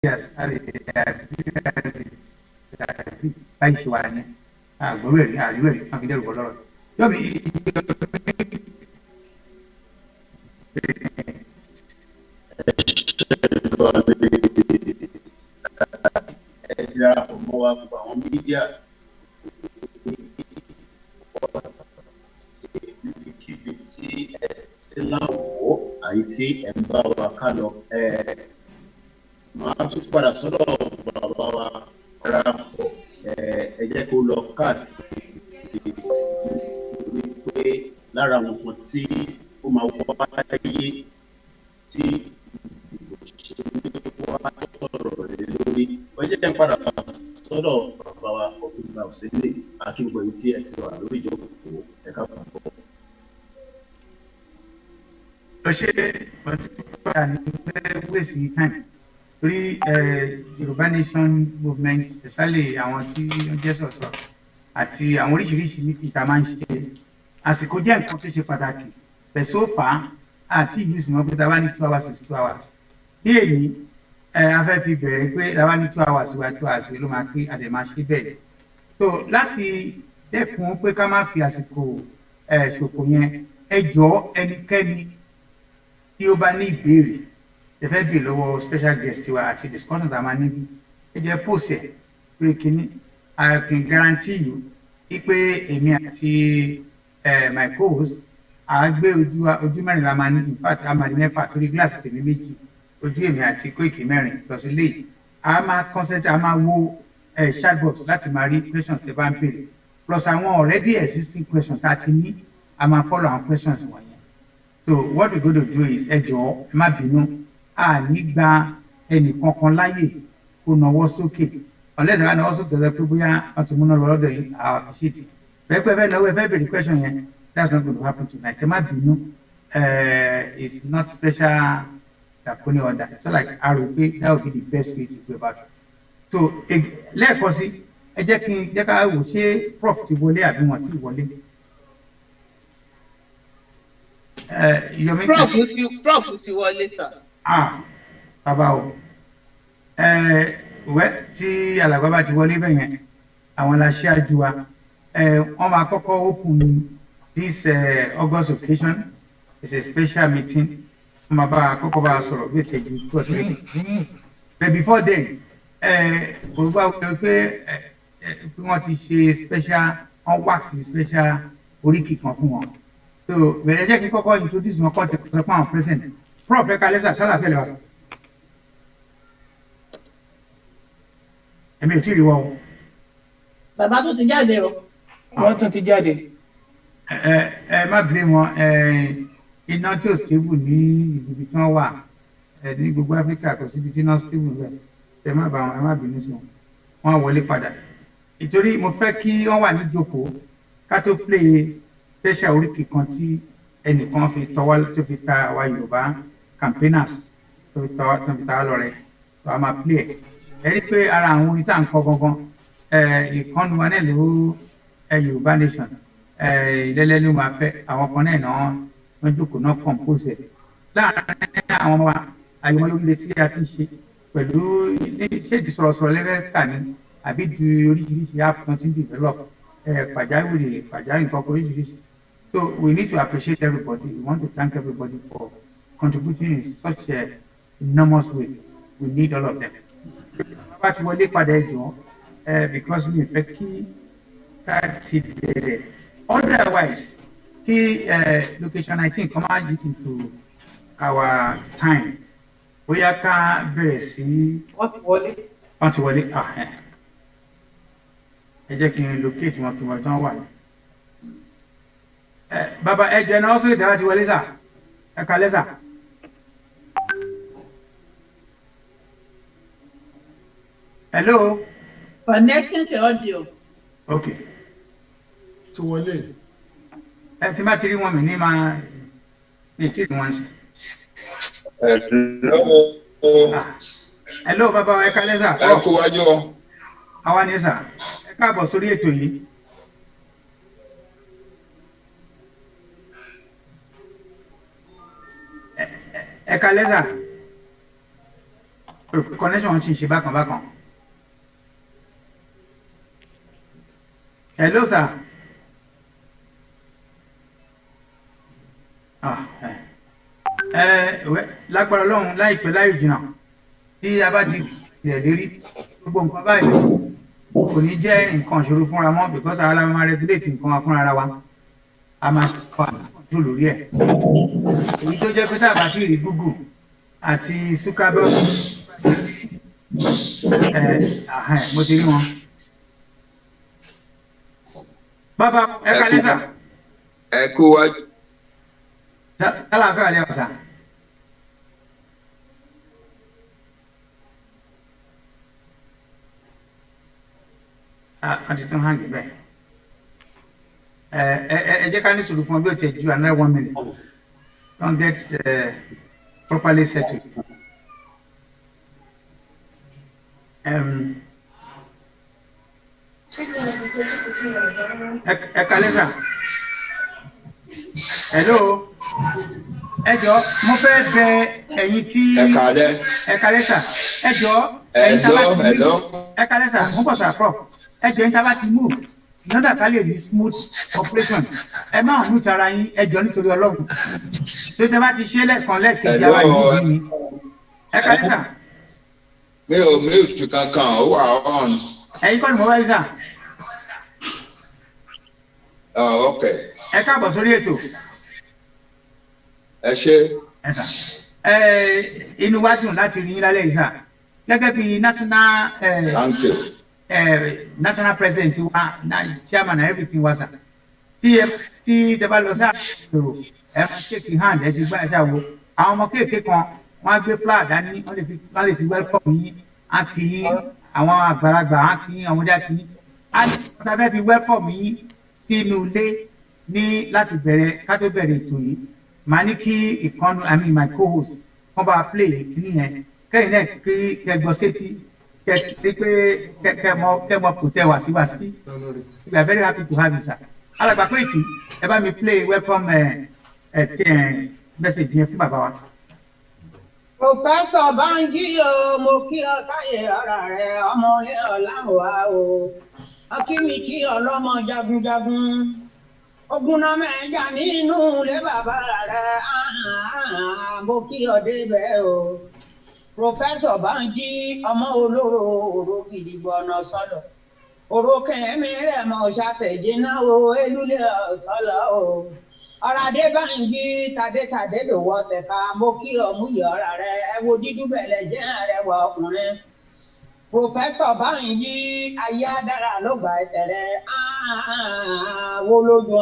yes, báyìí ṣe wà ní àgbọ̀rú ẹ̀rí àríwú ẹ̀rí wọn fi dẹ́rù bọ́ lọ́rọ̀ yọmi. ẹ ti ra ọmọ wa gbogbo àwọn mídíà níbikíbi tí ẹ ti láwọ̀ àyè tí ẹ ń bá wa ká lọ máa tún padà sọ́dọ̀ bàbá wa rápọ̀ ẹ jẹ́ kó lọ káàkiri wípé lára àwọn kan tí ó máa wáyé tí ìbò ṣe ní wá sọ̀rọ̀ lé lórí wọ́n jẹ́ padà sọ́dọ̀ bàbá wa Ọ̀túnba Òsínlẹ̀ akíngbọ̀n yìí tí ẹ ti wà lórí ìjókòó ẹ̀ka púpọ̀. ó ṣe ọdún ní wíwèsì time torí Yorùbá Nation movement especially àwọn tí ó jẹ́ sọ̀sọ̀ àti àwọn oríṣiríṣi meeting tá a máa ń ṣe àsìkò jẹ́ nǹkan tó ṣe pàtàkì but so far àti ìlú ìsìnkú pé tá a bá ní 2 hours is 2 hours bí èmi a fẹ́ fi bẹ̀rẹ̀ pé tá a bá ní 2 hours wá 2 hours ló máa pé àdè máa ṣe bẹ́ẹ̀ so láti dẹ́kun pé ká má fi àsìkò ṣòfò yẹn ẹ jọ̀ọ́ ẹnikẹ́ni tí ó bá ní ìbéèrè ẹ fẹ́ bèèrè lọ́wọ́ special guest wa àti discussion tá a máa níbi ẹ jẹ́ post ẹ̀ sórí kínní I can guarantee you pé èmi àti my co-host a gbé ojú mẹ́rin la máa ní in fact a máa ní mẹ́fà torí gíláàsì tèmi méjì ojú èmi àti Kóìkì mẹ́rin lọ sí ilé a máa concentrate a máa wo chatbox láti máa rí questions tẹ́ bá ń béèrè plus àwọn already existing questions tá a ti ní a máa follow àwọn questions wọ̀nyẹn so what we go to do is ẹ jọ̀ọ́ ẹ má bínú a ní gba ẹnì kankan láyè kó nawọ́ sókè unless I nawọ́ sókè lọ pé bóyá wọ́n ti múná lọ lọ́dọ̀ yìí I appreciate it pẹ́pẹ́ fẹ́ náwó ẹ fẹ́ béèrè question yẹn that's not going to happen tonight ẹ má bínú it's not special draconian order it's not like aro pé that would be the best way to go about it so lẹ́ẹ̀kan sí ẹ jẹ́ ká wò ṣé prof ti wọlé àbí wọn ti wọlé. prof ti wọlé sir. Bàbá o tí alàgbà bá ti wọlé bẹ́yẹn àwọn aláṣáájú wa wọ́n máa kọ́kọ́ open this August occasion is a special meeting wọ́n máa bá kọ́kọ́ bá a sọ̀rọ̀ bí ètò ìjì tó ọ̀tọ̀ but before then kò gbà pé wọ́n ti ṣe special wọ́n wax special oríkì kan fún wọn so bẹ̀rẹ̀ jẹ́ kí kọ́kọ́ introduce wọn kọ́ tẹ̀kọ́ sọ fún àwọn president prof ẹ̀ka lẹ́sà ṣálàfẹ́ lè wá sọ. èmi ò tí ì rí wọn o. bàbá tó ti jáde o. wọ́n tún ti jáde. má bìlẹ̀ wọn iná tí ò stable ní ibi tí wọ́n wà ní gbogbo Áfíríkà kò síbi tí iná stable rẹ̀ ẹ má bá wọn ẹ má bínú sí wọn wọlé padà ìtorí mo fẹ́ kí wọ́n wà ní jókòó ká tó play special oríkì kan tí ẹnìkan fi tọwọ́ tó fi ta àwa Yorùbá campaigners tó fi ta wá lọ́rẹ so a máa play ẹ̀ ẹ rí pé ara àwọn orin tá à ń kọ gangan ìkànnì wa náà ló Yorùbá Nation ìlẹ́lẹ́ ló máa fẹ́ àwọn kan náà wọ́n jókòó náà compose ẹ̀ láàárín àwọn ọmọ wa àyọmọ oríire tí a ti ṣe pẹ̀lú ṣéèdì sọ̀rọ̀sọ̀rọ̀ lẹ́rẹ́ka ní àbí ju oríṣiríṣi app kan ti ń develop pàjáwìrì nǹkan oríṣiríṣi so we need to appreciate everybody we want to thank everybody for contributing in such a enormous way we need all of them. bá ti wọlé padà ẹjọ́ because mi fẹ́ kí ká ti bẹ̀rẹ̀ otherwise kí location 19 come out into our time bóyá ká bẹ̀rẹ̀ sí. wọ́n ti wọlé ẹ jẹ́ kí n locate wọn kí wọ́n tán wà ní. bàbá ẹ jẹ́ náà sórí ìdáwà ti wọlé sà ẹ kalẹ́ sà. Hello. Connecting the audio. Okay. Ti wọlé. Tí má ti rí wọn mi ní máa ní tí rí wọn sí. Hello. Hello bàbá ẹ kalẹ́ sà. Ẹ kú wájú ọ. Àwa ni sà. Ẹ káàbọ̀ sórí ètò yìí. Ẹ kalẹ́ sà. connection ti ṣe bákan bákan. Hello sir. Lágbára Ọlọ́run láìpẹ́ láì jìnnà tí a bá ti lẹ̀ lérí gbogbo nǹkan báyìí kò ní jẹ́ nǹkan ìṣòro fúnra mọ́ because àwa la máa regulate nǹkan wa fúnra ara wa a máa ṣe àkókò lórí ẹ̀ èyí tó jẹ́ pé tá a bá ti rí Google àti Zuckerberg mo ti rí wọn. Bàbá ẹ kálẹ́ sà. Ẹ kú wá. Tálàfẹ́ àlẹ́ ọ̀sà. Àti tún hàn níbẹ̀. Ẹ jẹ́ ká ní sùúrù fún ọ bí o ti ju another 1 minute. Don't get properly settled. Ẹ kálẹ́ sà. Hello. Ẹ jọ̀ọ́ mo fẹ́ bẹ ẹ̀yin tí ẹ kálẹ́ sà. Ẹ jọ̀ọ́ ẹ̀yin tá bá ti move. Ẹ kálẹ́ sà mo bọ̀ sà prof. Ẹ jọ̀ọ́ ẹ̀yin tá bá ti move. Ìyọ́dà ká lè ní smooth operation. Ẹ máa mú tara yín ẹ jọ̀ọ́ nítorí Ọlọ́run. Tó tẹ bá ti ṣe lẹ́ẹ̀kan lẹ́ẹ̀kejì àwa ìlú yìí ni. Ẹ kálẹ́ sà. Mi ò mute kankan ó wà on. Ẹ̀yin kọ́ ni mo wáyé sà. Okay. Ẹ káàbọ̀ sórí ètò. Ẹ ṣé. Ẹ sà. Inú wa dùn láti rí yín lálẹ́ yìí sà. Gẹ́gẹ́ bí national Thank you. National president wa chairman and everything wa sà. Tí tẹ bá lọ sáà lòrò ẹ máa shake hand ẹ ti gbá ẹ ṣáà wo. Àwọn ọmọ kéèké kan wọ́n á gbé flag dání wọ́n lè fi welcome yín á kí yín àwọn àgbàlagbà á kí yín àwọn ọmọdé á kí yín. Á ní ọ̀tá fẹ́ fi welcome yín sínú ilé ní láti bẹ̀rẹ̀ ká tó bẹ̀rẹ̀ ètò yìí màá ní kí ìkànnù my co-host kàn bá play kíní yẹn kẹ́yìn náà kí kẹgbọ́ sétí kẹ́mọ kò tẹ́ wá sí we are very happy to have you sir. Alàgbà Koiki ẹ bá mi play welcome message yẹn fún bàbá wa. Professor Banji o mo kí ọ sáyé ara rẹ ọmọ ilé ọláwà o akíní kí ọlọ́mọ jagunjagun ogun náà mẹ́jà nínú ilé bàbá rẹ̀ mo kí ọ débẹ̀ o. Professor Banji ọmọ olóró òró gidigbọ̀nà sọ́dọ̀ òró kẹ́mi rẹ̀ mọ̀ ṣàtẹ̀jẹ́ náà o elúlẹ̀ ọ̀sọ́lọ̀ o. Ọ̀ràdé Banji tàdé lòwọ́ tẹ̀ka mo kí ọ mú yọ̀ọ́ra rẹ̀ ẹ wo dídú bẹ̀lẹ̀ jẹ́ rẹ̀ wọ ọkùnrin. Professor Banji ayé adára ló gba ẹ̀tẹ̀rẹ̀ wo lójú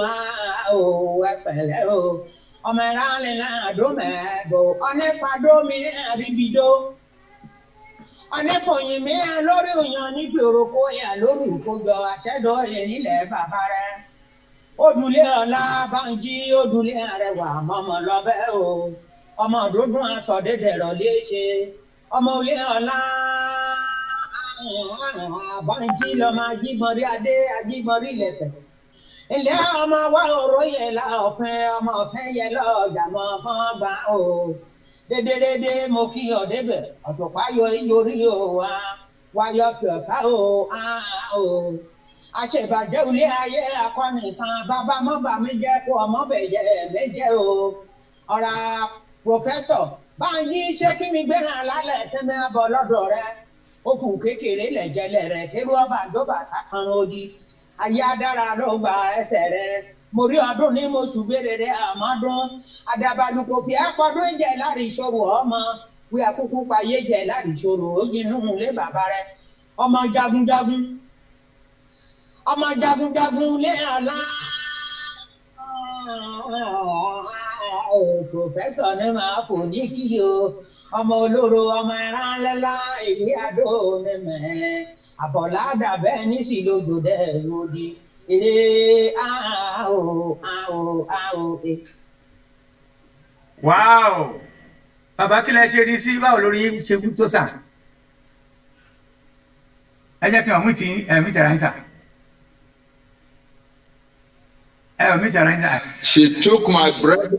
o ẹ̀pẹ̀lẹ́ o ọmọ ìrànlẹ̀ náà dó mẹ́ẹ̀dọ̀ ọ̀nẹ́pàdó mi àríbidó ọ̀nẹ́pọ̀yìn mi lórí òyàn níbi òròkó yà lórí ìkójọ àṣẹ́dọ̀ ìrìnlẹ̀ bàbá rẹ̀ Odùlé ọlá Banji Odùlé arẹwà mọ́mọ́ lọ́bẹ̀ o ọmọ dúdú aṣọ dédèrọ̀ léṣe ọmọ olé ọlá Banji lọmọ ajígbọnrí adé ajígbọnrí lẹ̀tẹ̀ ilé ọmọ wa òró yẹ la ọ̀pẹ ọmọ ọ̀pẹ yẹ lọ́ọ̀jà mọ́ fọ́n gbà o dédédédé mo kí ọ débẹ̀ ọ̀tọ̀pá yọ ìyorí o wáyọ pẹ̀ká o àṣebàjẹ́ ilé ayé akọni kan bàbá mọ́bà mi jẹ́ kó ọmọ bẹ̀jẹ̀ méje o ọ̀rá Professor Banji ṣé kí mi gbéra lálẹ́ tẹ́lẹ̀ bọ́ lọ́dọ̀ rẹ okùn kékeré lẹ̀jẹ̀lẹ̀ rẹ̀ kérú ọba àjọba kan odi ayé adára ló gba ẹsẹ̀ rẹ̀ mo rí ọdún ní mo ṣùgbẹ́rẹ̀ rẹ̀ àmọ́dún àdàbàlùkò fi àpọ̀dún ìjẹ́ láti ìṣòro ọmọ wí àkókò payé jẹ́ láti ìṣòro ó yinú lé bàbá rẹ̀ ọmọ jagunjagun lé àlá Professor ní máa fò ní kí o ọmọ olóró ọmọ ẹran lẹ́la ìwé àdó nìmẹ̀ àbọ̀lá dàbẹ́ nísì lójó dẹ̀ lódì ilé Wow! Bàbá kí lẹ ṣe rí sí báwo lórí ṣe kú tó sà? Ẹ jẹ́ kí ọ̀mú tí ẹ̀mí tẹ̀ra ń sà. Ẹ̀mí tẹ̀ra ń sà. She took my breath.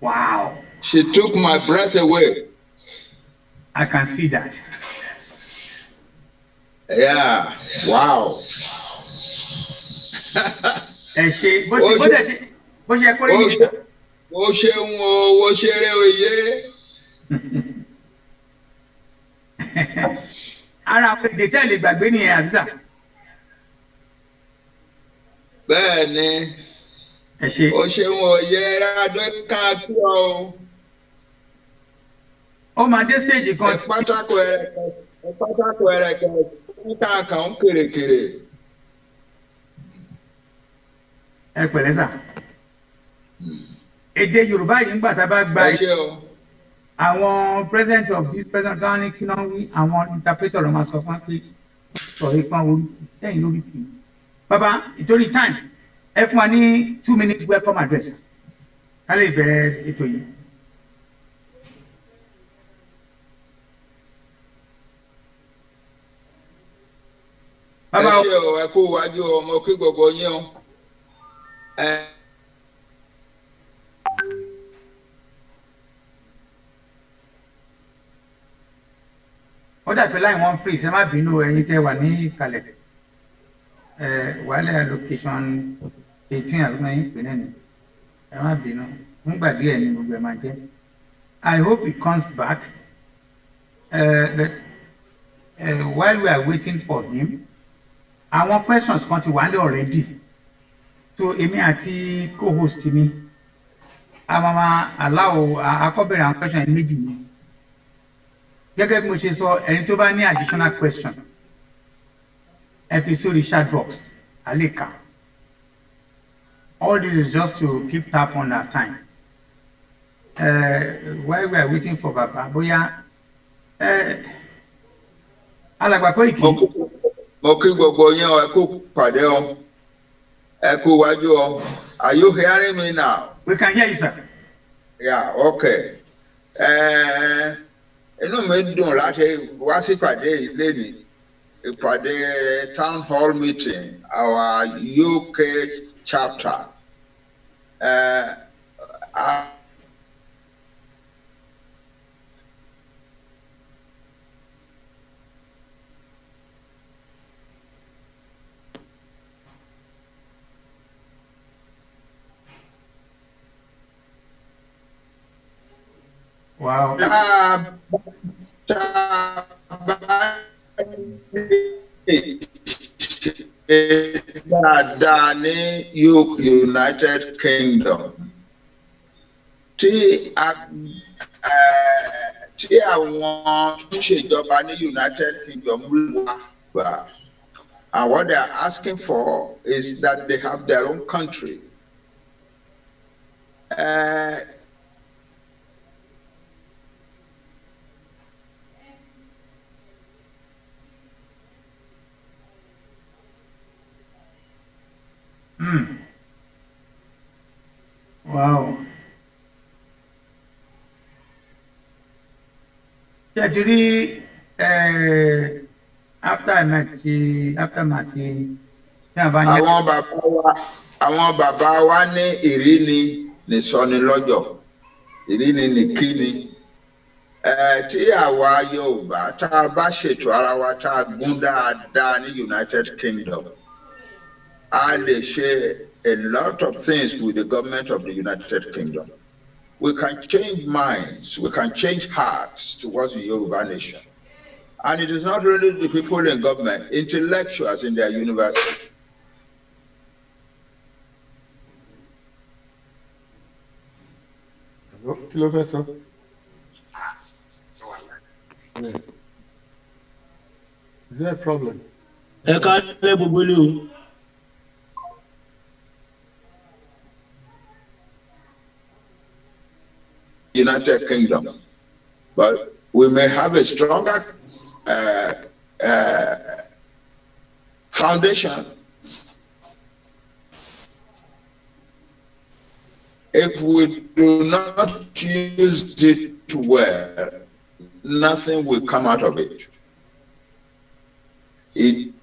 Wow! She took my breath away. I can see that. Yeah, wow. Ẹ ṣe bó ṣe kórè ní sà. Ó ṣeun o, ó ṣeré oyè. Ara àwọn èdè tẹ́ lè gbàgbé nìyẹn àbí sà. Bẹ́ẹ̀ni. Ẹ ṣe. Ó ṣeun oyè rádó kan kí ọ. Ó máa dé stage kan. Ẹ pátákó ẹ̀rẹ̀kẹ́ níta kan kèrèkèrè. Ẹ pẹ̀lẹ́ sà. Èdè Yorùbá yìí ń gbà tá a bá gba àwọn president of this president tó ní kí náà wí àwọn interpreter ló máa sọ fún wa pé sọ̀rọ̀ ipa orí lẹ́yìn lórí kì í. Bàbá ìtorí time ẹ fún wa ní 2 minutes welcome address ká lè bẹ̀rẹ̀ ètò yìí. Bàbá ẹ ṣe o, ẹ kú wájú ọmọ kí gbogbo yín o. Ó dàbí láì wọ́n free ṣe má bínú ẹ̀yin tẹ́ wà ní ìkàlẹ̀ wàhálà location 18 àbúrò yín pè náà ni ẹ má bínú nígbà díẹ̀ ni gbogbo ẹ̀ máa jẹ́. I hope he comes back but while we are waiting for him àwọn questions kan ti wà nílẹ̀ already so èmi àti co-host mi a máa allow akọ́bẹ̀rẹ̀ àwọn question méjì méjì. Gẹ́gẹ́ bí mo ṣe sọ ẹni tó bá ní additional question ẹ fi sórí chat box a lè kà. All this is just to keep tap on our time. While we are waiting for Baba bóyá alàgbà Koiki. Mo kí gbogbo yín ẹ kú pàdé ọ ẹ kú wájú ọ. Are you hearing me now? We can hear you, sir. Yeah, okay. Inú mi dùn láti wá sí ìpàdé lẹ́nìí, ìpàdé town hall meeting, our UK chapter. Wow. Ní United Kingdom tí àwọn tó ṣèjọba ní United Kingdom rí wá gbà, and what they are asking for is that they have their own country. Wow. Actually, after àwọn bàbá wa ní ìríni ní sọni lọ́jọ́, ìríni ní kíni. Tí àwa Yorùbá tá a bá ṣètò ara wa tá a gún dáadáa ní United Kingdom, a lè ṣe a lot of things with the government of the United Kingdom. We can change minds, we can change hearts towards the Yoruba nation. And it is not really the people in government, intellectuals in their university. Kilo fẹ́ Is there a problem? United Kingdom, but we may have a stronger foundation if we do not use it well. Nothing will come out of it. United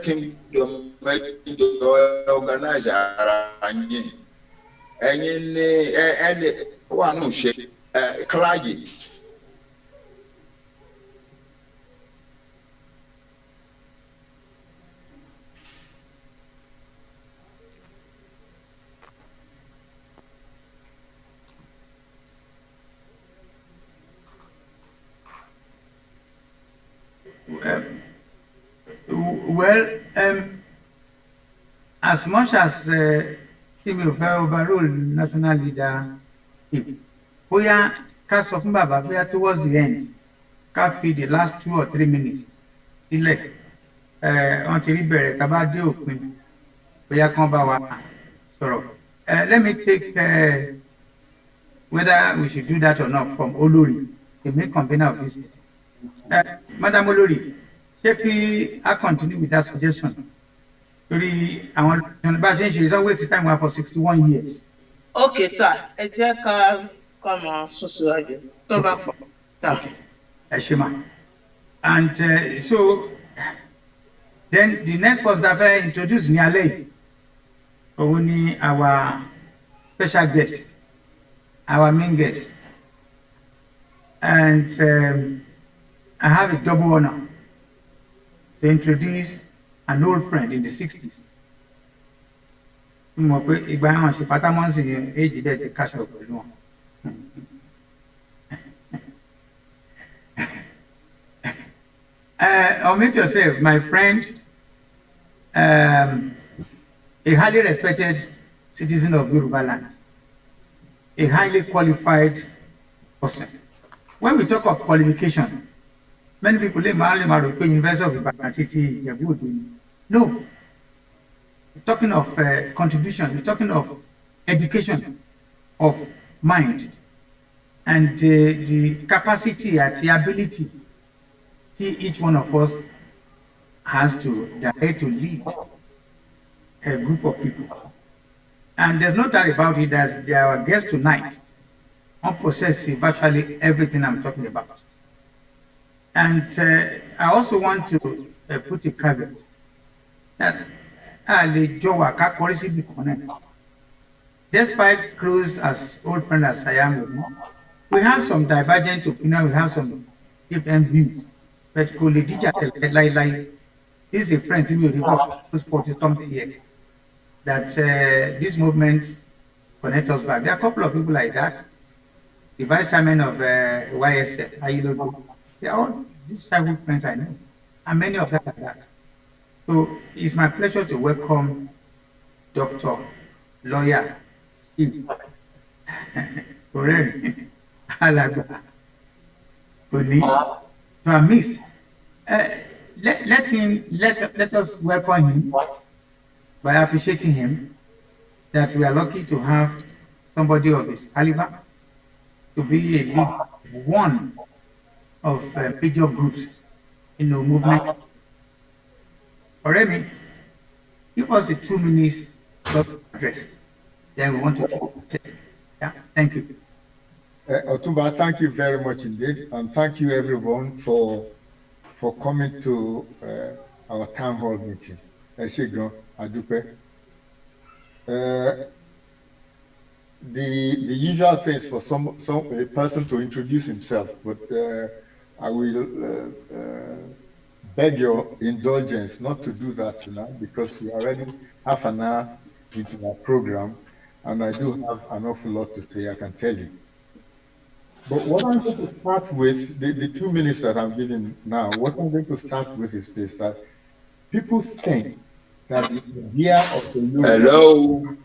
Kingdom organize ẹ̀yin ni ẹni wà nù ṣe clergy. Well, as much as Kimi Ofe overall national leadership, bóyá ká sọ fún bàbá bóyá towards the end, ká fi the last 2 or 3 minutes sílẹ̀, wọ́n ti rí bẹ̀rẹ̀ tá bá dé òpin, bóyá kán bá wa sọ̀rọ̀. Let me take whether we should do that or not from Olori, the main convener of this meeting. Madam Olori, ṣé kí I continue with that suggestion? Torí àwọn bá ṣe ń ṣe is always the time we have for 61 years. Okay, sir. Ẹ jẹ́ ká máa sún síwájú tó bá pọ̀. Okay, ẹ ṣé ma. And so then the next person that I introduce ní alẹ́ yìí, òun ni our special guest, our main guest, and I have a double honor to introduce an old friend in the 60s. Mo pé ìgbà yẹn wọ́n ṣe pátámọ́ǹsì ní èjì dẹ̀ ti káṣọ pẹ̀lú wọn. Unmute yourself, my friend, a highly respected citizen of Yoruba land, a highly qualified person. When we talk of qualification, many people say University of Ibadan, no. We're talking of contribution, we're talking of education of mind and the capacity and the ability each one of us has to direct to lead a group of people. And there's no doubt about it that they are our guests tonight possess virtually everything I'm talking about. And I also want to put a caveat that despite close as old friend as I am with me, we have some divergent opinion, we have some different views. But this is a friend to me who's 40-something years that this movement connects us back. There are a couple of people like that. The vice chairman of YSL, they are all these childhood friends I know, and many of them like that. So it's my pleasure to welcome Dr. Lawyer Chief Oreri Alagba Oni to our midst. Let us welcome him by appreciating him that we are lucky to have somebody of his caliber to be a leader of one of major groups in the movement. Oremi, give us a 2 minutes address. Then we want to keep it. Yeah, thank you. Otumba, thank you very much indeed, and thank you everyone for coming to our town hall meeting. Eshigo Adupe. The usual thing is for a person to introduce himself, but I will beg your indulgence not to do that tonight because we are already half an hour into our program, and I do have an awful lot to say, I can tell you. But what I'm going to start with, the 2 minutes that I'm giving now, what I'm going to start with is this, that people think that the idea of the Hello.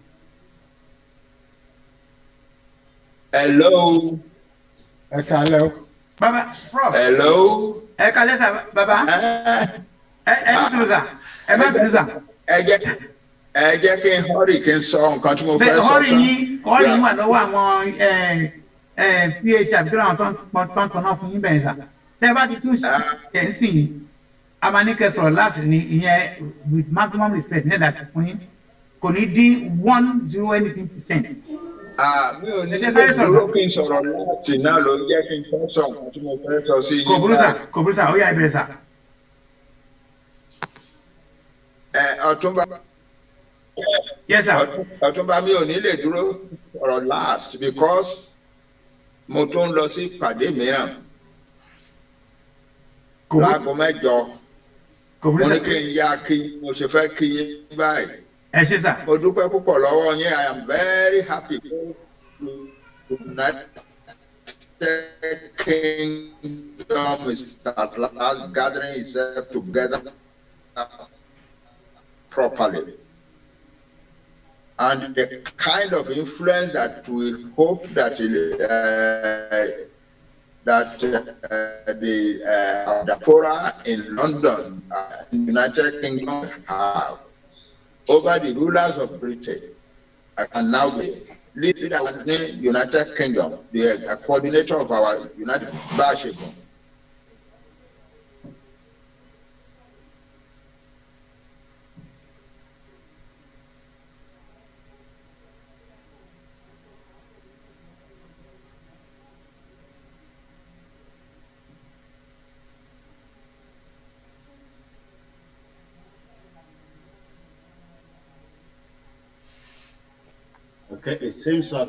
Hello. Hello. Baba, Prof. Hello. Kalesa, Baba. Ẹ jẹ́ kí n hurry kí n sọ nǹkan tí mo fẹ́ sọ tán. Hurry yín wà lọ́wọ́ àwọn PH àbíkúrò àwọn tó ń tọ́nà fún yín bẹ́ẹ̀ sà. Tẹ́ bá ti tún ṣe ń sìn, a máa ní kẹ́ sọ̀rọ̀ láti ní ìyẹn with maximum respect ní ẹ̀dá ṣe fún yín. Kò ní dín 1% Mi ò ní dúró kí n sọ̀rọ̀ láti náà ló jẹ́ kí n fẹ́ sọ nǹkan tí mo fẹ́ sọ sí yín. Kò burú sà, ó yá ìbẹ̀rẹ̀ sà. Yes, sir. Ọ̀túnba mi ò ní lè dúró ọ̀rọ̀ last because mo tún lọ sí ìpàdé mìíràn láago mẹ́jọ. Mo ní kí n yá kí mo ṣe fẹ́ kí yín báyìí. Ẹ ṣé sà. Mo dúpẹ́ púpọ̀ lọ́wọ́ yín. I am very happy that the kingdom is at last gathering itself together properly. And the kind of influence that we hope that the diaspora in London, United Kingdom have over the rulers of Britain, and now the leader of the United Kingdom, the coordinator of our United Kingdom. Okay, it seems that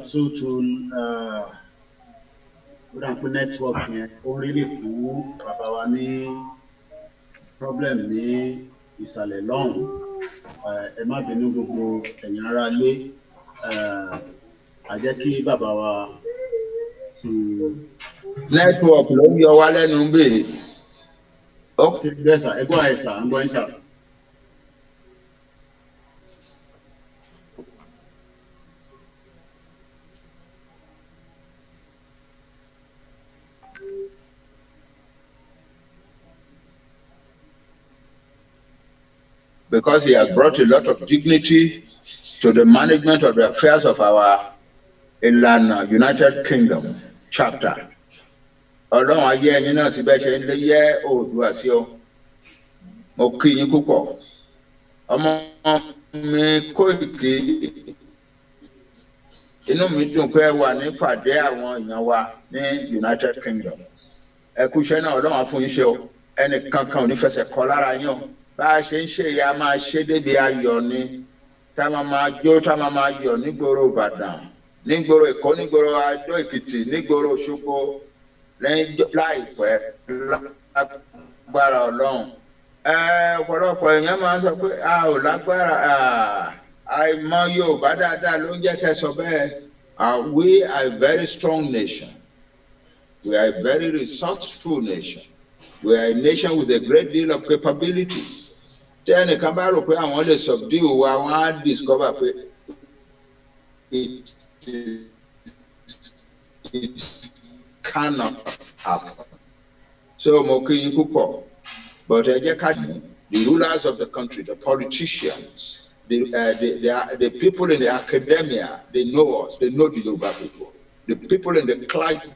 network here already fún bàbá wa ní problem ní ìsàlẹ̀ lọ́hùn. Ẹ má bínú gbogbo ẹ̀yin ará ilé. A jẹ́ kí bàbá wa ti. Network ló ń yọ wá lẹ́nu bí. Ó ti bẹ́ẹ̀ sà, ẹ gbọ́ àìsà, ń gbọ́ yín sà. Because he has brought a lot of dignity to the management of the affairs of our Ilana United Kingdom chapter. Ọlọ́run ayé ẹni náà síbẹ̀ ṣe ń lé yẹ Oòduà sí ọ. Mo kí yín púpọ̀. Ọmọ mi Kóìkì, inú mi dùn pé ẹ wà ní pàdé àwọn èèyàn wa ní United Kingdom. Ẹ kú iṣẹ́ náà, Ọlọ́run á fún yín ṣe o. Ẹnì kankan ò ní fẹsẹ̀ kọ lára yín o. Bá a ṣe ń ṣe ìyá máa ṣe débi ayọ̀ ni, tá a máa jó, tá a máa yọ̀ nígboro Ìbàdàn, nígboro Èkó, nígboro Adó Èkìtì, nígboro Òṣogbo, láìpẹ́ lágbára Ọlọ́run. Ọ̀pọ̀lọpọ̀ èèyàn máa ń sọ pé a ò lágbára, àìmọ̀ Yorùbá dáadáa ló ń jẹ́ kẹ́ sọ bẹ́ẹ̀. We are a very strong nation. We are a very resourceful nation. We are a nation with a great deal of capabilities. Ẹnìkan bá rò pé àwọn lè subdue wa, wọ́n á discover pé it cannot happen. So mo kí yín púpọ̀, but ẹ jẹ́ ká the rulers of the country, the politicians, the people in the academia, they know us, they know the Yoruba people. The people in the clergy,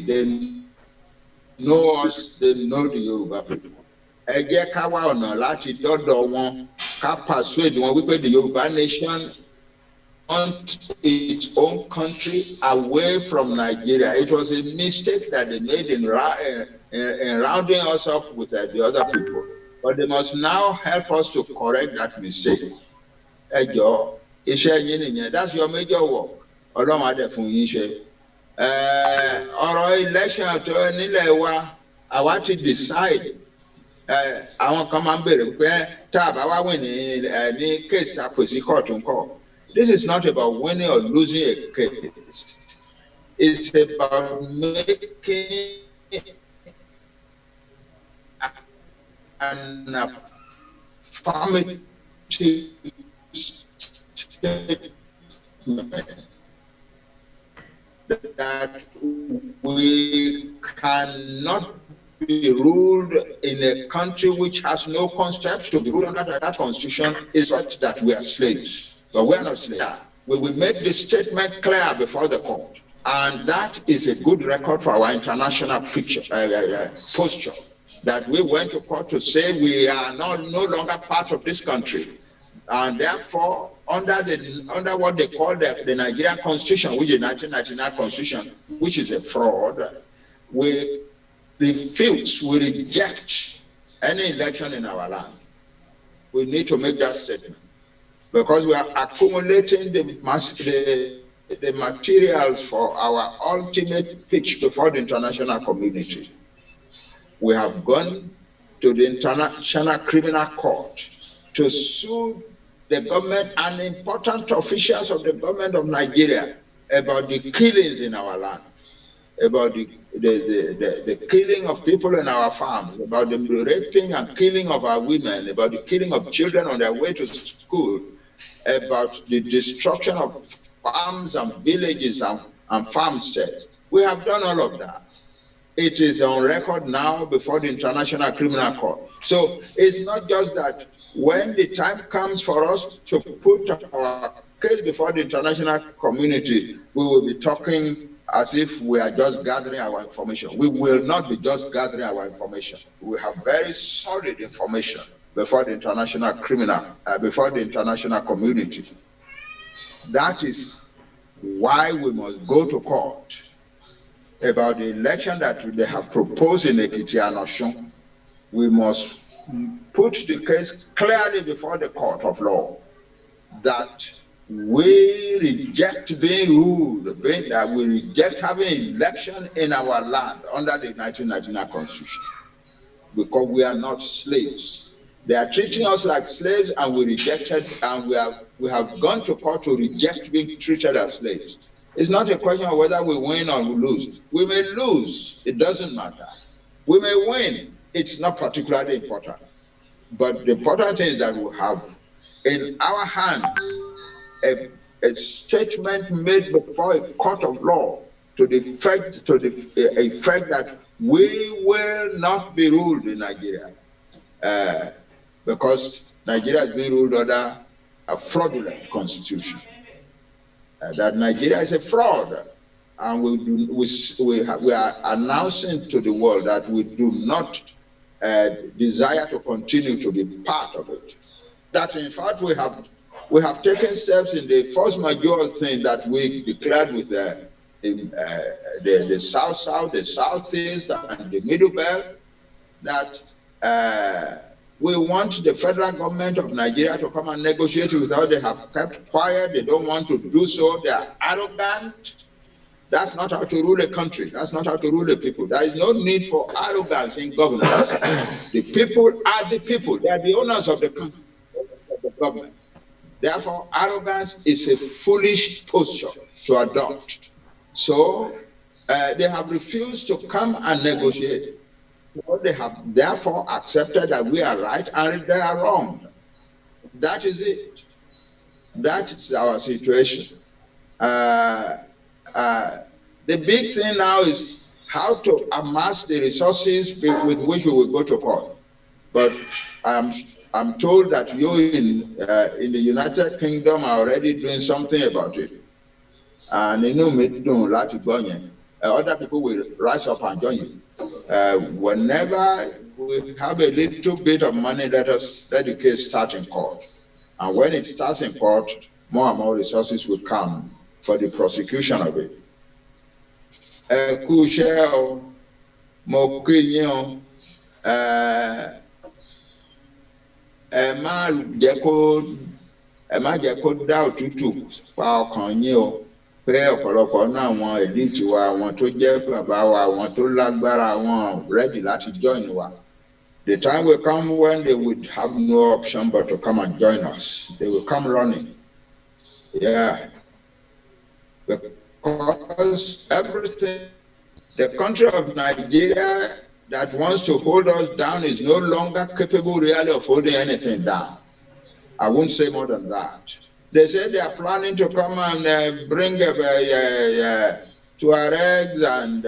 they know us, they know the Yoruba people. Ẹ jẹ́ ká wá ọ̀nà láti dọ́dọ̀ wọn, ká persuade wọn wípé the Yoruba nation want its own country away from Nigeria. It was a mistake that they made in rounding us up with the other people. But they must now help us to correct that mistake. Ẹ jọ̀ọ́, iṣẹ́ yín nìyẹn. That's your major work. Ọlọ́run á dẹ̀ fún yín ṣe. Ọ̀rọ̀ election tó nílẹ̀ wa, àwa ti decide. Àwọn kan máa ń bèrè pé tá a bá wá win ní case tá a pè sí court ńkọ́. This is not about winning or losing a case. It's about making an affirmative statement that we cannot be ruled in a country which has no concept to be ruled under that constitution is not that we are slaves, but we are not slaves. We will make this statement clear before the court, and that is a good record for our international posture, that we went to court to say we are no longer part of this country, and therefore under what they call the Nigerian Constitution, which is the 1999 Constitution, which is a fraud, we refuse, we reject any election in our land. We need to make that statement. because we are accumulating the materials for our ultimate pitch before the international community. We have gone to the International Criminal Court to sue the government and important officials of the government of Nigeria about the killings in our land, about the killing of people in our farms, about the raping and killing of our women, about the killing of children on their way to school, about the destruction of farms and villages and farmsteads. We have done all of that. It is on record now before the International Criminal Court. So it's not just that when the time comes for us to put our case before the international community, we will be talking as if we are just gathering our information. We will not be just gathering our information. We have very solid information before the international before the international community. That is why we must go to court about the election that they have proposed in Ekiti and Osun. We must put the case clearly before the court of law that we reject being ruled, that we reject having election in our land under the 1999 Constitution, because we are not slaves. They are treating us like slaves, and we rejected, and we have gone to court to reject being treated as slaves. It's not a question of whether we win or we lose. We may lose, it doesn't matter. We may win, it's not particularly important. But the important thing is that we have in our hands a statement made before a court of law to the effect that we will not be ruled in Nigeria, because Nigeria is being ruled under a fraudulent constitution. That Nigeria is a fraud, and we are announcing to the world that we do not desire to continue to be part of it. That in fact we have taken steps in the force majeure thing that we declared with the South, the Southeast, and the Middle Belt, that we want the federal government of Nigeria to come and negotiate with us. They have kept quiet. They don't want to do so. They are arrogant. That's not how to rule a country. That's not how to rule a people. There is no need for arrogance in governance. The people are the people. They are the owners of the country, of the government. Therefore, arrogance is a foolish posture to adopt. So they have refused to come and negotiate. They have therefore accepted that we are right and they are wrong. That is it. That is our situation. The big thing now is how to amass the resources with which we will go to court. But I'm told that you in the United Kingdom are already doing something about it. And other people will rise up and join you. Whenever we have a little bit of money, let the case start in court. And when it starts in court, more and more resources will come for the prosecution of it. Ẹ má jẹ́ kó dá òtútù pa ọkàn yín o, pé ọ̀pọ̀lọpọ̀ náà àwọn elite wa, àwọn tó jẹ́ bàbá wa, àwọn tó lágbára, àwọn ready láti join wa. The time will come when they would have no option but to come and join us. They will come running. Yeah. Because everything, the country of Nigeria that wants to hold us down is no longer capable really of holding anything down. I won't say more than that. They say they are planning to come and bring Tuaregs and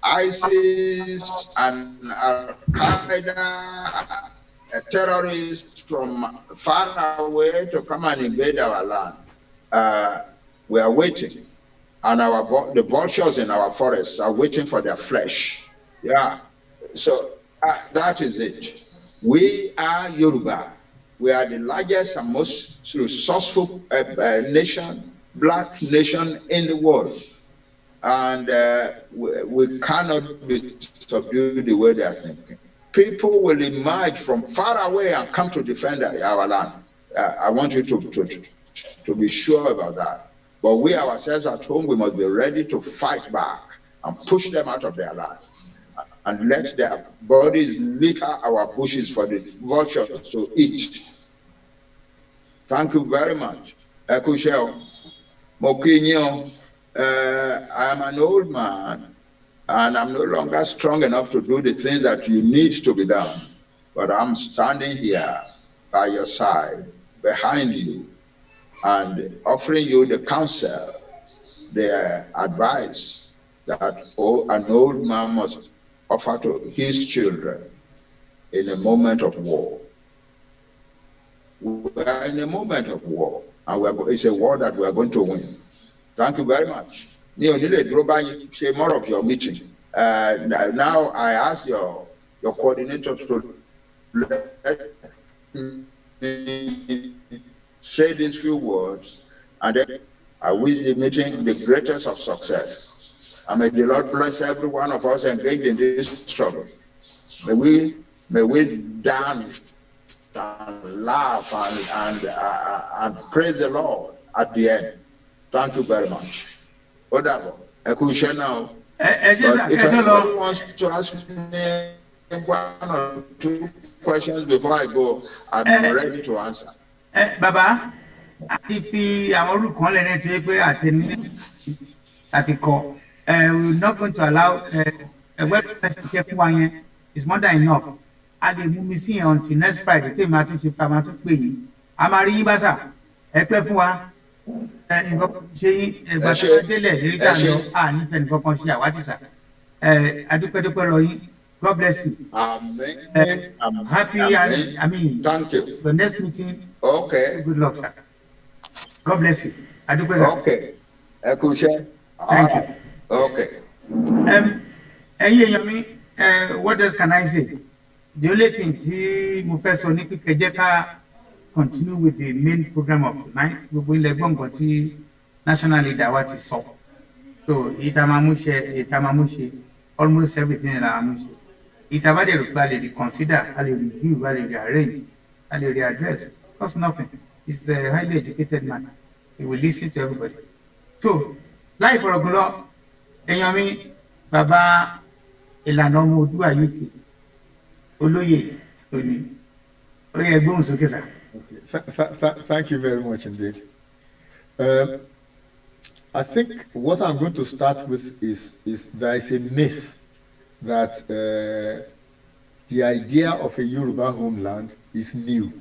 ISIS and Al-Qaeda terrorists from far away to come and invade our land. We are waiting. And the vultures in our forests are waiting for their flesh. Yeah. So that is it. We are Yoruba. We are the largest and most resourceful nation, black nation in the world. And we cannot be subdued the way they are thinking. people will emerge from far away and come to defend our land. I want you to be sure about that. But we ourselves at home, we must be ready to fight back and push them out of their land and let their bodies litter our bushes for the vultures to eat. Thank you very much. Ekushel, Mokinyo, I am an old man and I'm no longer strong enough to do the things that you need to be done. But I'm standing here by your side, behind you, and offering you the counsel, the advice that an old man must offer to his children in a moment of war. We are in a moment of war, and it's a war that we are going to win. Thank you very much. Say more of your meeting. Now I ask your coordinator to let me say these few words, and then I wish the meeting the greatest of success. And may the Lord bless every one of us engaged in this struggle. May we dance and laugh and praise the Lord at the end. Thank you very much. Whatever. I could share now. If anybody wants to ask me one or two questions before I go, I'm ready to answer. Baba, if our colonel we're not going to allow a web person is more than enough. And they move me see until next Friday. Take my to come out to pay. I'm a ribasa. Ekpefua. God bless you. Amen. Happy Amen. I mean, thank you. The next meeting. Okay. Good luck, sir. God bless you. Okay. Thank you. Okay. What else can I say? The only thing mo fẹ́ sọ ní pé kẹ́ jẹ́ ká continue with the main program of tonight. Gbogbo ilẹ̀ gbọ̀ngàn tí national leader wa ti sọ. So ìtàmàmúṣe almost everything la àmúṣe. Ìtàbádẹ̀ rò pé a lè reconsider, a lè review, a lè rearrange, a lè readdress. Cost nothing. He's a highly educated man. He will listen to everybody. So, láì fọ̀rọ̀gùn lọ, èèyàn mi, bàbá Ilana ọmọ Oòduà UK, olóyè òní, ó yẹ gbóhùn sókè sà. Thank you very much indeed. I think what I'm going to start with is there is a myth that the idea of a Yoruba homeland is new.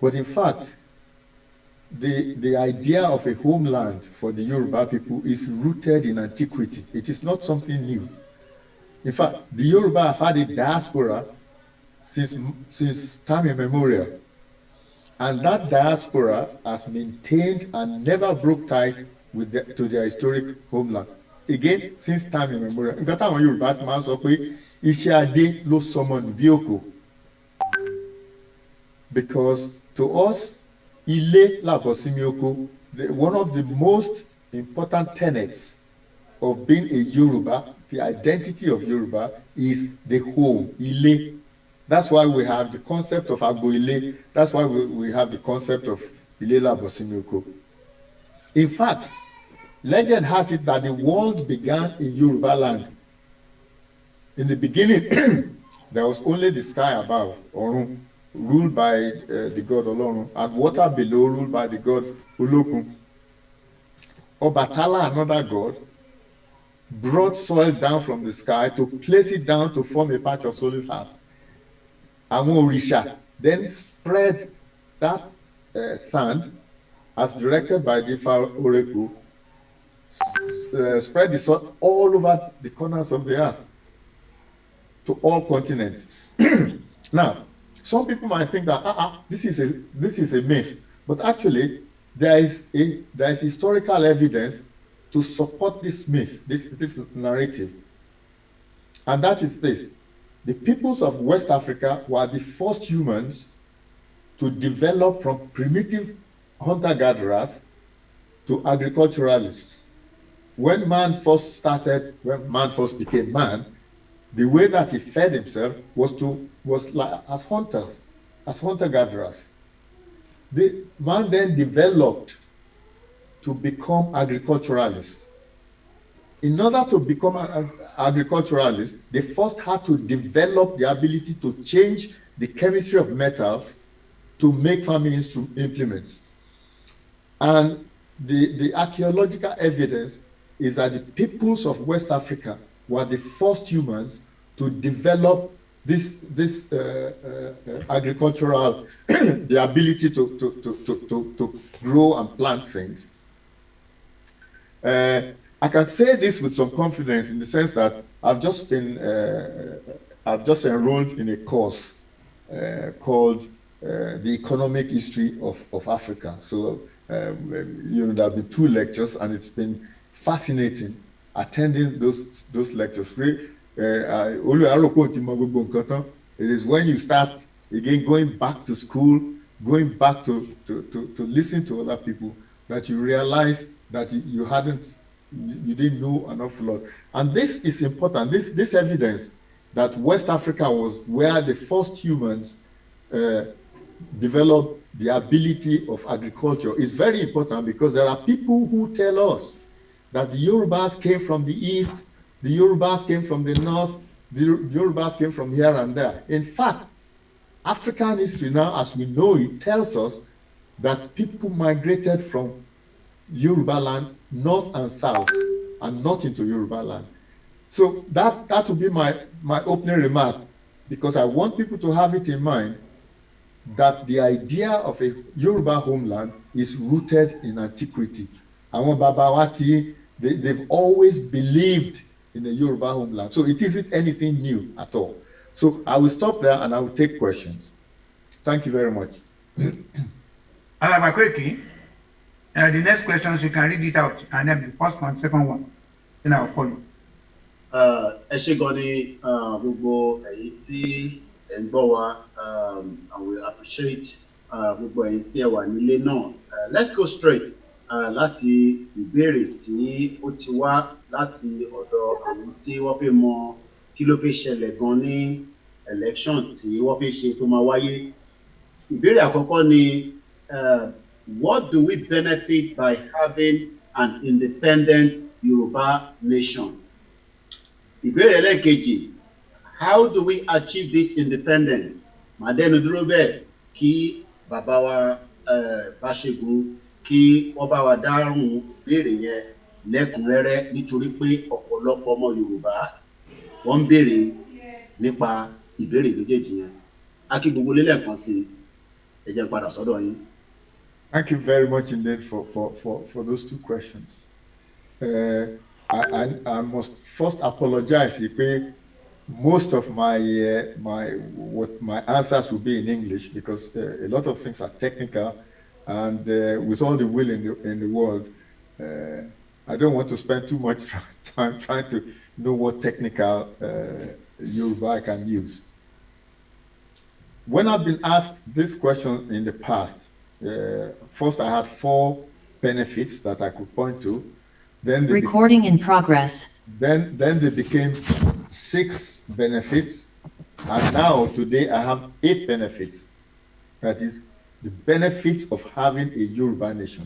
But in fact, the idea of a homeland for the Yoruba people is rooted in antiquity. It is not something new. In fact, the Yoruba have had a diaspora since time immemorial. And that diaspora has maintained and never broke ties to their historic homeland. Again, since time immemorial. In fact, when Yoruba man sọ pé iṣẹ́ adé ló sọmọ nù bí òkò. Because to us, Ilé làbọ̀ sími oko, one of the most important tenets of being a Yoruba, the identity of Yoruba, is the home, Ilé. That's why we have the concept of Agbo Ilé. That's why we have the concept of Ilé làbọ̀ sími oko. In fact, legend has it that the world began in Yoruba land. In the beginning, there was only the sky above, Orun, ruled by the god Olorun, and water below, ruled by the god Olokun. Obatala, another god, brought soil down from the sky to place it down to form a patch of solid earth. Àwọn òrìṣà then spread that sand, as directed by the Ifa Oracle, spread the soil all over the corners of the earth, to all continents. Now, some people might think that this is a myth, but actually there is historical evidence to support this myth, this narrative, and that is this: the peoples of West Africa were the first humans to develop from primitive hunter-gatherers to agriculturalists. When man first became man, The way that he fed himself was like as hunters, as hunter-gatherers. The man then developed to become agriculturalists. In order to become an agriculturalist, they first had to develop the ability to change the chemistry of metals to make farming implements. And the archaeological evidence is that the peoples of West Africa were the first humans to develop this agricultural, the ability to grow and plant things. I can say this with some confidence in the sense that I've just enrolled in a course called the Economic History of Africa. So there have been 2 lectures, and it's been fascinating attending those lectures. It is when you start again going back to school, going back to listen to other people, that you realize that you didn't know an awful lot. And this is important. This evidence that West Africa was where the first humans developed the ability of agriculture is very important, because there are people who tell us that the Yorubas came from the east, the Yorubas came from the north, the Yorubas came from here and there. In fact, African history now, as we know it, tells us that people migrated from Yoruba land, north and south, and not into Yoruba land. So that would be my opening remark, because I want people to have it in mind that the idea of a Yoruba homeland is rooted in antiquity. Àwọn bàbá wa tí they've always believed in a Yoruba homeland. So it isn't anything new at all. So I will stop there and I will take questions. Thank you very much. The next questions, you can read it out, and then the first one, second one, then I'll follow. Ẹ ṣé gan ni gbogbo ẹ̀yin tí ẹ ń gbọ́ wa, I will appreciate gbogbo ẹ̀yin tí ẹ wà nílé náà. Let's go straight láti ìbéèrè tí ó ti wá láti ọ̀dọ̀ àwọn tí wọ́n fẹ́ mọ kí ló fẹ́ ṣẹlẹ̀ gan ní election tí wọ́n fẹ́ ṣe tó máa wáyé. Ìbéèrè àkọ́kọ́ ni what do we benefit by having an independent Yoruba nation? Ìbéèrè ẹlẹ́ẹ̀kejì, how do we achieve this independence? Màdẹ́nu dúró bẹ́ẹ̀ kí bàbá wa Báṣẹ́gun kí wọ́n bá wa dáhùn ìbéèrè yẹn lẹ́kùnrẹ́rẹ́, nítorí pé ọ̀pọ̀lọpọ̀ ọmọ Yorùbá wọ́n ń béèrè nípa ìbéèrè méjèèjì yẹn. A kí gbogbo lélẹ̀ kan sí ẹ jẹ́ n padà sọ́dọ̀ yín. Thank you very much indeed for those 2 questions. I must first apologize if most of my answers will be in English, because a lot of things are technical, and with all the will in the world, I don't want to spend too much time trying to know what technical Yoruba I can use. When I've been asked this question in the past, first I had 4 benefits that I could point to. Then recording in progress. Then they became 6 benefits, and now today I have 8 benefits. That is the benefits of having a Yoruba nation.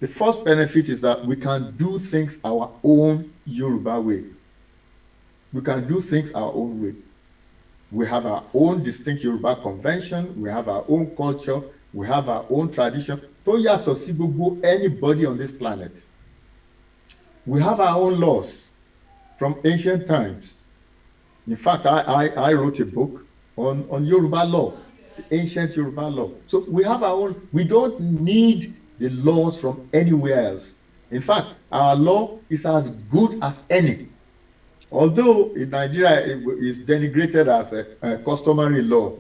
The first benefit is that we can do things our own Yoruba way. We can do things our own way. We have our own distinct Yoruba convention, we have our own culture, we have our own tradition. Tó yàtọ̀ sí gbogbo anybody on this planet. We have our own laws from ancient times. In fact, I wrote a book on Yoruba law, the ancient Yoruba law. So we have our own, we don't need the laws from anywhere else. In fact, our law is as good as any. Although in Nigeria it is denigrated as a customary law,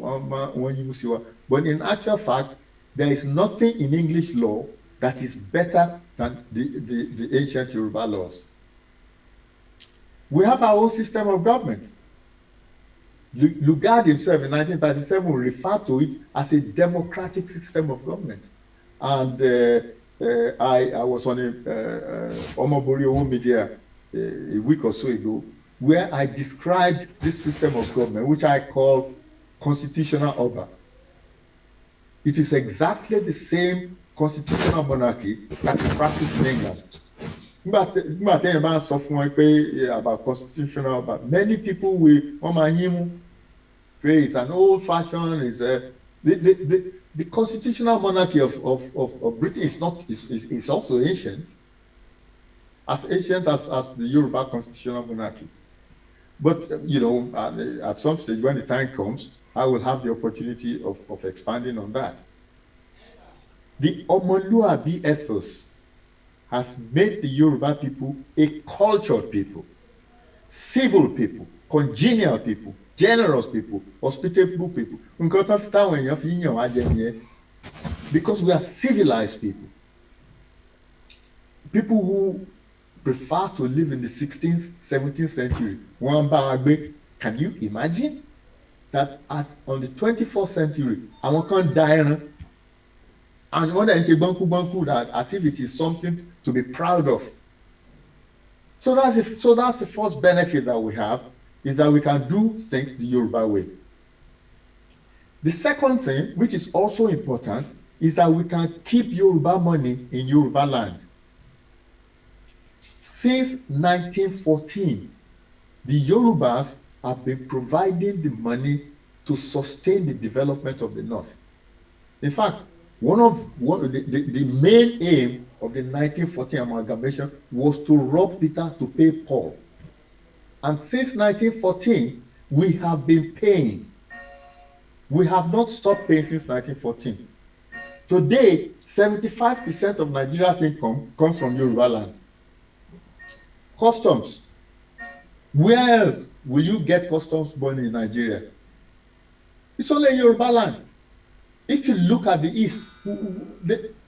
but in actual fact, there is nothing in English law that is better than the ancient Yoruba laws. We have our own system of government. Lugard himself in 1937 referred to it as a democratic system of government. And I was on Omobori Owo Media a week or so ago, where I described this system of government, which I call constitutional order. It is exactly the same constitutional monarchy that is practiced in England. But about constitutional order, many people will say it's an old-fashioned, the constitutional monarchy of Britain is also ancient as the Yoruba constitutional monarchy. But, at some stage when the time comes, I will have the opportunity of expanding on that. The Omoluabi ethos has made the Yoruba people a cultured people, civil people, congenial people, generous people, hospitable people. Because we are civilized people. People who prefer to live in the 16th, 17th century. Can you imagine that on the 24th century, I can die and when I say banku that as if it is something to be proud of. So that's the first benefit that we have, is that we can do things the Yoruba way. The second thing, which is also important, is that we can keep Yoruba money in Yoruba land. Since 1914, the Yorubas have been providing the money to sustain the development of the North. In fact, the main aim of the 1914 amalgamation was to rob Peter to pay Paul. And since 1914, we have been paying. We have not stopped paying since 1914. Today, 75% of Nigeria's income comes from Yoruba land. Customs. Where else will you get customs money in Nigeria? It's only Yoruba land. If you look at the East, who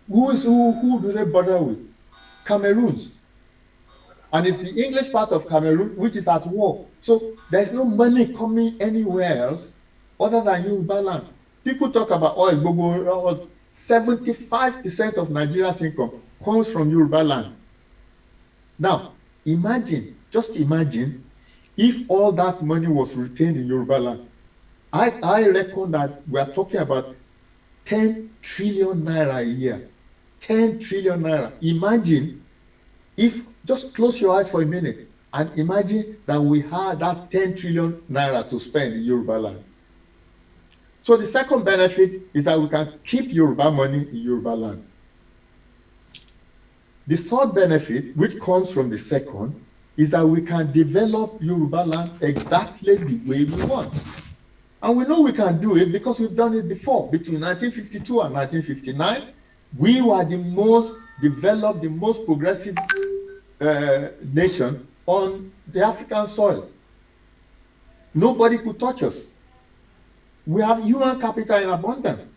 do they bother with? Cameroons. And it's the English part of Cameroon which is at war. So there's no money coming anywhere else other than Yoruba land. People talk about oil, 75% of Nigeria's income comes from Yoruba land. Now, just imagine if all that money was retained in Yoruba land. I reckon that we are talking about 10 trillion naira a year. 10 trillion naira. Imagine if, just close your eyes for a minute and imagine that we had that 10 trillion naira to spend in Yoruba land. So the second benefit is that we can keep Yoruba money in Yoruba land. The third benefit, which comes from the second, is that we can develop Yoruba land exactly the way we want. And we know we can do it because we've done it before. Between 1952 and 1959, we were the most developed, the most progressive nation on the African soil. Nobody could touch us. We have human capital in abundance.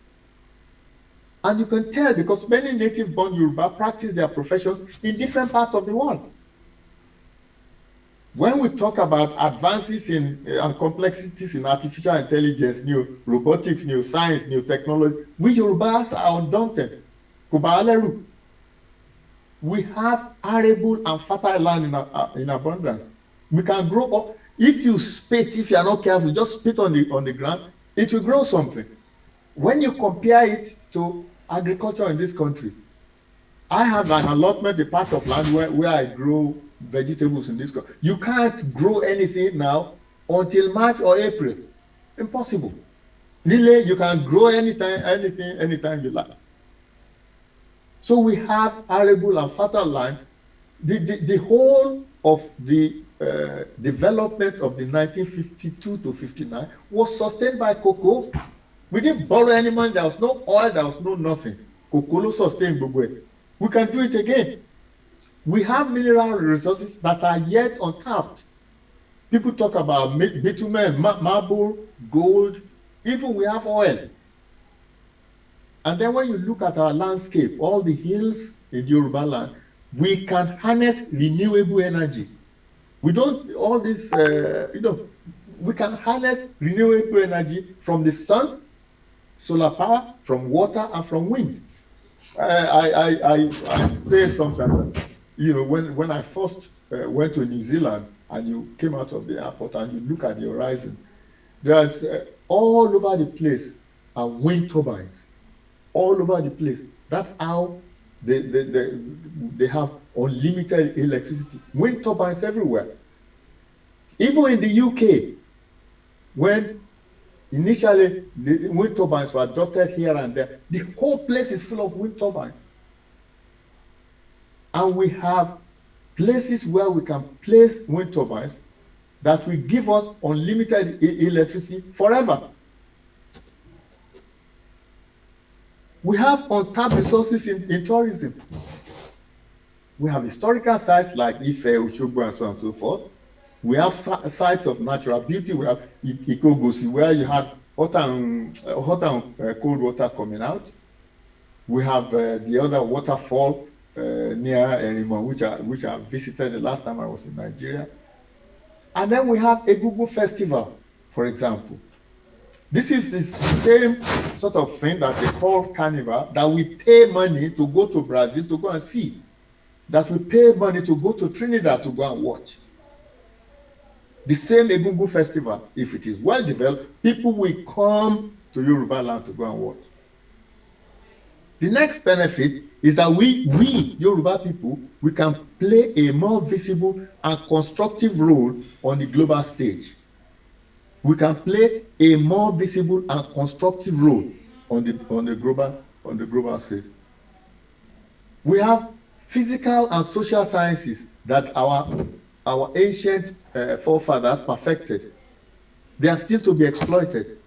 And you can tell because many native-born Yoruba practice their professions in different parts of the world. When we talk about advances in and complexities in artificial intelligence, new robotics, new science, new technology, we Yorubas are undaunted. Kubaleru. We have arable and fertile land in abundance. We can grow up. If you spit, if you are not careful, just spit on the ground, it will grow something. When you compare it to agriculture in this country, I have an allotment, a patch of land where I grow vegetables in this country. You can't grow anything now until March or April. Impossible. Lily, you can grow anytime you like. So we have arable and fertile land. The whole of the development of the 1952 to 59 was sustained by cocoa. We didn't borrow any money. There was no oil. There was no nothing. Cocoa sustained Bugwe. We can do it again. We have mineral resources that are yet untapped. People talk about bitumen, marble, gold, even we have oil. And then when you look at our landscape, all the hills in Yoruba land, we can harness renewable energy. We don't, all this, we can harness renewable energy from the sun, solar power, from water, and from wind. I say something, when I first went to New Zealand, and you came out of the airport and you look at the horizon, there's all over the place are wind turbines. All over the place. That's how they have unlimited electricity. Wind turbines everywhere. Even in the UK, when initially the wind turbines were dotted here and there, the whole place is full of wind turbines. And we have places where we can place wind turbines that will give us unlimited electricity forever. We have untapped resources in tourism. We have historical sites like Ife, Oshogbo, and so on and so forth. We have sites of natural beauty. We have Ikogosi, where you had hot and cold water coming out. We have the other waterfall near Erimo, which I visited the last time I was in Nigeria. And then we have Egungun Festival, for example. This is the same sort of thing that they call carnival, that we pay money to go to Brazil to go and see, that we pay money to go to Trinidad to go and watch. The same Egungun Festival, if it is well developed, people will come to Yoruba land to go and watch. The next benefit is that we Yoruba people, we can play a more visible and constructive role on the global stage. We can play a more visible and constructive role on the global stage. We have physical and social sciences that our ancient forefathers perfected. They are still to be exploited.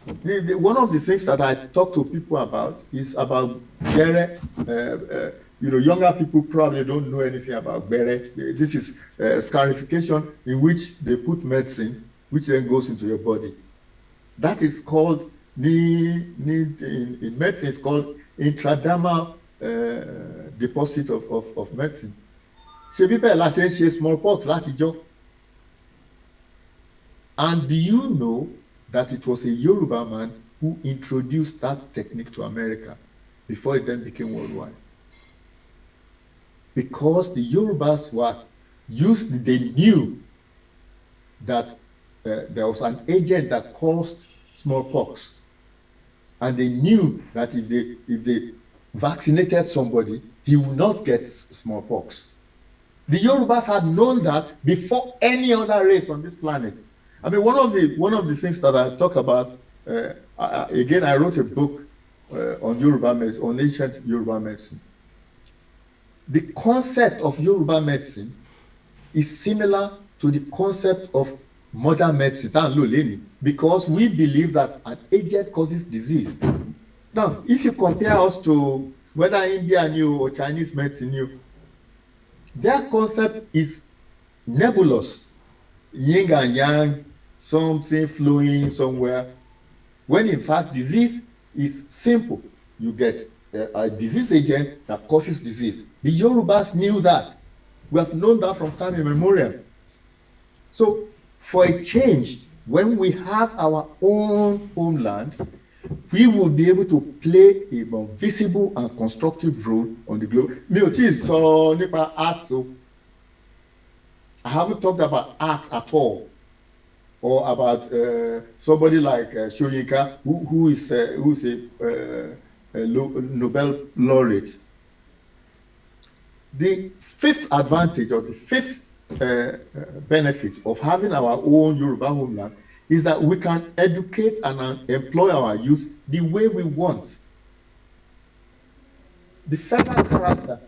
One of the things that I talk to people about is about bere. Younger people probably don't know anything about bere. This is scarification in which they put medicine, which then goes into your body. That is called, in medicine, it's called intradermal deposit of medicine. So people are saying smallpox, and do you know that it was a Yoruba man who introduced that technique to America before it then became worldwide? Because the Yorubas they knew that there was an agent that caused smallpox, and they knew that if they vaccinated somebody, he would not get smallpox. The Yorubas had known that before any other race on this planet. I mean, one of the things that I talk about, again, I wrote a book on Yoruba medicine, on ancient Yoruba medicine. The concept of Yoruba medicine is similar to the concept of modern medicine, because we believe that an agent causes disease. Now, if you compare us to whether India knew or Chinese medicine knew, their concept is nebulous, yin and yang, something flowing somewhere, when in fact disease is simple. You get a disease agent that causes disease. The Yorubas knew that. We have known that from time immemorial. So for a change, when we have our own homeland, we will be able to play a more visible and constructive role on the globe. I haven't talked about art at all, or about somebody like Shoyinka, who is a Nobel laureate. The fifth advantage, or the fifth benefit of having our own Yoruba homeland is that we can educate and employ our youth the way we want. The federal character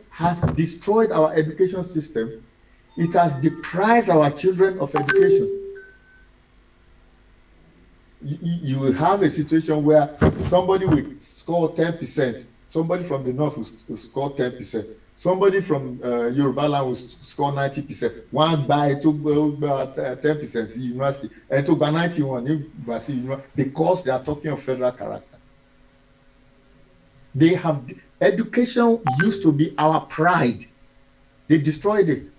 has destroyed our education system. It has deprived our children of education. You will have a situation where somebody will score 10%, somebody from the north will score 10%, somebody from Yoruba land will score 90%. One by 10% university, and to 91 because they are talking of federal character. They have education used to be our pride. They destroyed it.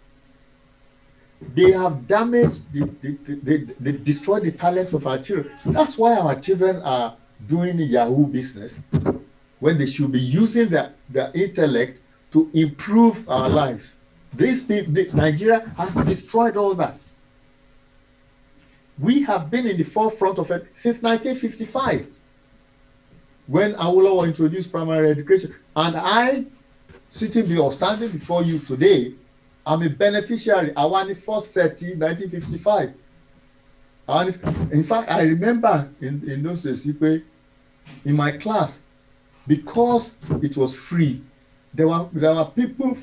They have damaged, they destroyed the talents of our children. That's why our children are doing Yahoo business when they should be using their intellect to improve our lives. These people, Nigeria has destroyed all that. We have been in the forefront of it since 1955, when Awolowo introduced primary education. And I, standing before you today, I'm a beneficiary. I won the first set in 1955. In fact, I remember in those days, in my class, because it was free, there were people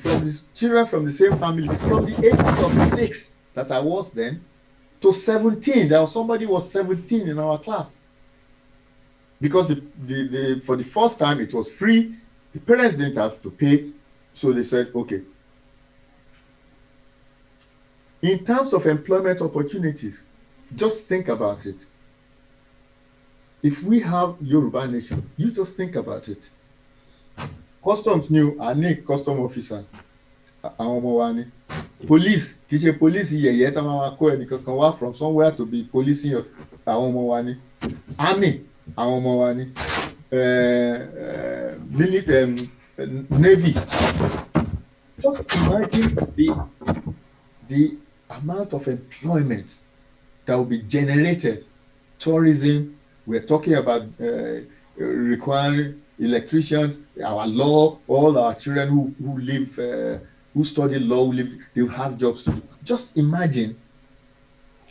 children from the same family, from the age of 6 that I was then to 17. There was somebody who was 17 in our class. Because for the first time it was free, the parents didn't have to pay, so they said, okay. In terms of employment opportunities, just think about it. If we have Yoruba Nation, you just think about it. Customs new, I need custom officer. Police, police from somewhere to be policing. Army, military, Navy. Just imagine the amount of employment that will be generated. Tourism, we're talking about requiring electricians, our law, all our children who live, who study law, they will have jobs to do. Just imagine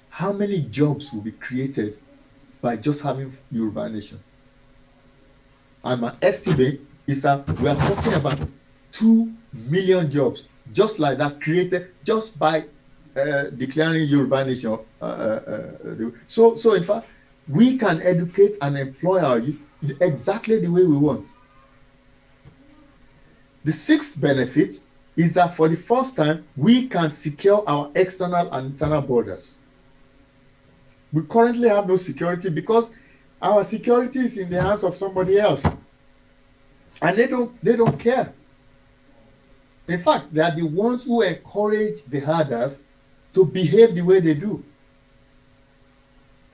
how many jobs will be created by just having Yoruba Nation. And my estimate is that we are talking about 2 million jobs, just like that, created just by declaring Yoruba Nation. So in fact, we can educate and employ our youth exactly the way we want. The sixth benefit is that for the first time, we can secure our external and internal borders. We currently have no security because our security is in the hands of somebody else. And they don't care. In fact, they are the ones who encourage the herders to behave the way they do.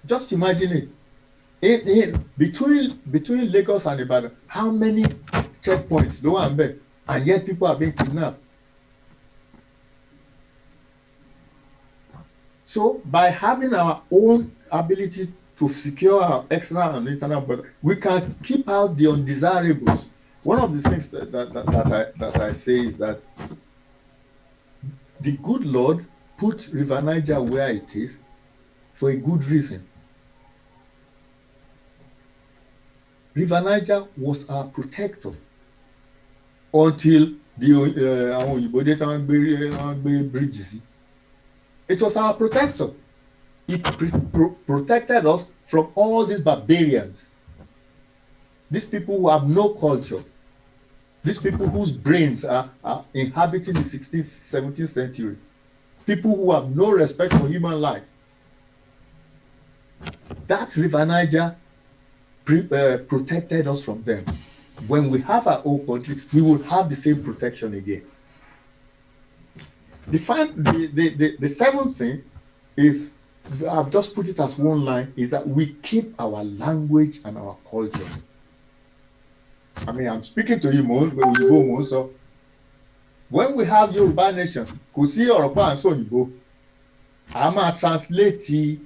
Just imagine it. Between Lagos and Ibadan, how many checkpoints do I bet? And yet people are being kidnapped. So by having our own ability to secure our external and internal border, we can keep out the undesirables. One of the things that I say is that the good Lord put River Niger where it is for a good reason. River Niger was our protector until the bridges. It was our protector. It protected us from all these barbarians. These people who have no culture. These people whose brains are inhabiting the 16th, 17th century. People who have no respect for human life. That River Niger protected us from them. When we have our own country, we will have the same protection again. The seventh thing is, I've just put it as one line, is that we keep our language and our culture. I mean, I'm speaking to you, so when we have Yoruba Nation, Kusi or and so Yibo, I'm translate Yoruba,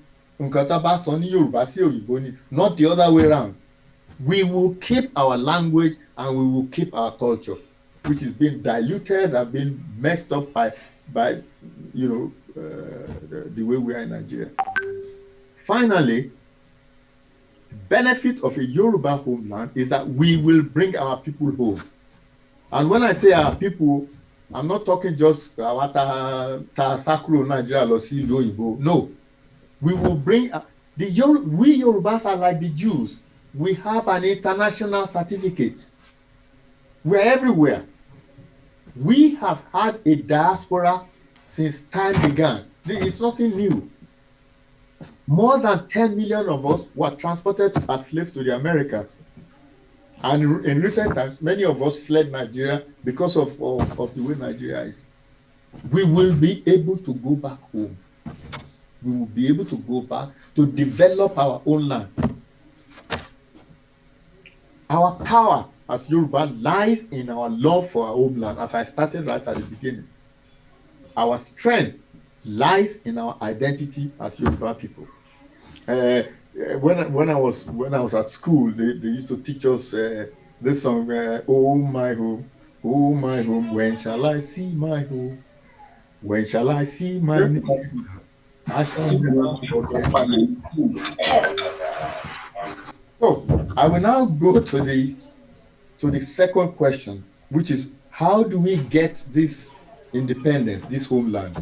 not the other way around. We will keep our language and we will keep our culture, which is being diluted and being messed up by the way we are in Nigeria. Finally, the benefit of a Yoruba homeland is that we will bring our people home. And when I say our people, I'm not talking just Sakuro Nigeria. No, we will bring we Yorubas are like the Jews. We have an international certificate. We're everywhere. We have had a diaspora since time began. It's nothing new. More than 10 million of us were transported as slaves to the Americas. And in recent times, many of us fled Nigeria because of the way Nigeria is. We will be able to go back home. We will be able to go back to develop our own land. Our power as Yoruba lies in our love for our homeland, as I started right at the beginning. Our strength lies in our identity as Yoruba people. When I was at school, they used to teach us this song, "Oh my home, when shall I see my home? When shall I see my name? I shall never forget." So I will now go to the second question, which is, how do we get this independence, this homeland?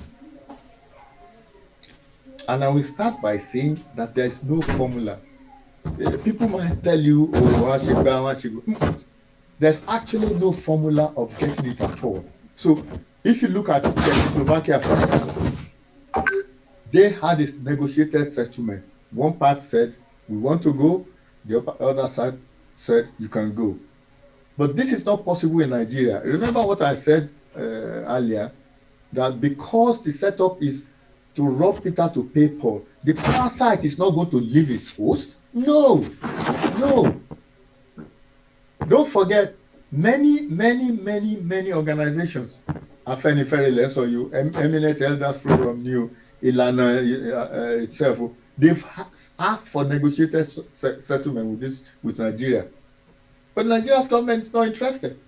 And I will start by saying that there is no formula. People might tell you, oh, there's actually no formula of getting it at all. So if you look at Czechoslovakia, they had this negotiated settlement. One part said, we want to go. The other side said, you can go. But this is not possible in Nigeria. Remember what I said earlier, that because the setup is to rob Peter to pay Paul, the parasite is not going to leave its host. No. Don't forget, many organizations, Afenifere so you, Eminent Elders Forum, New, Ilana itself, they've asked for negotiated settlement with Nigeria. But Nigeria's government is not interested.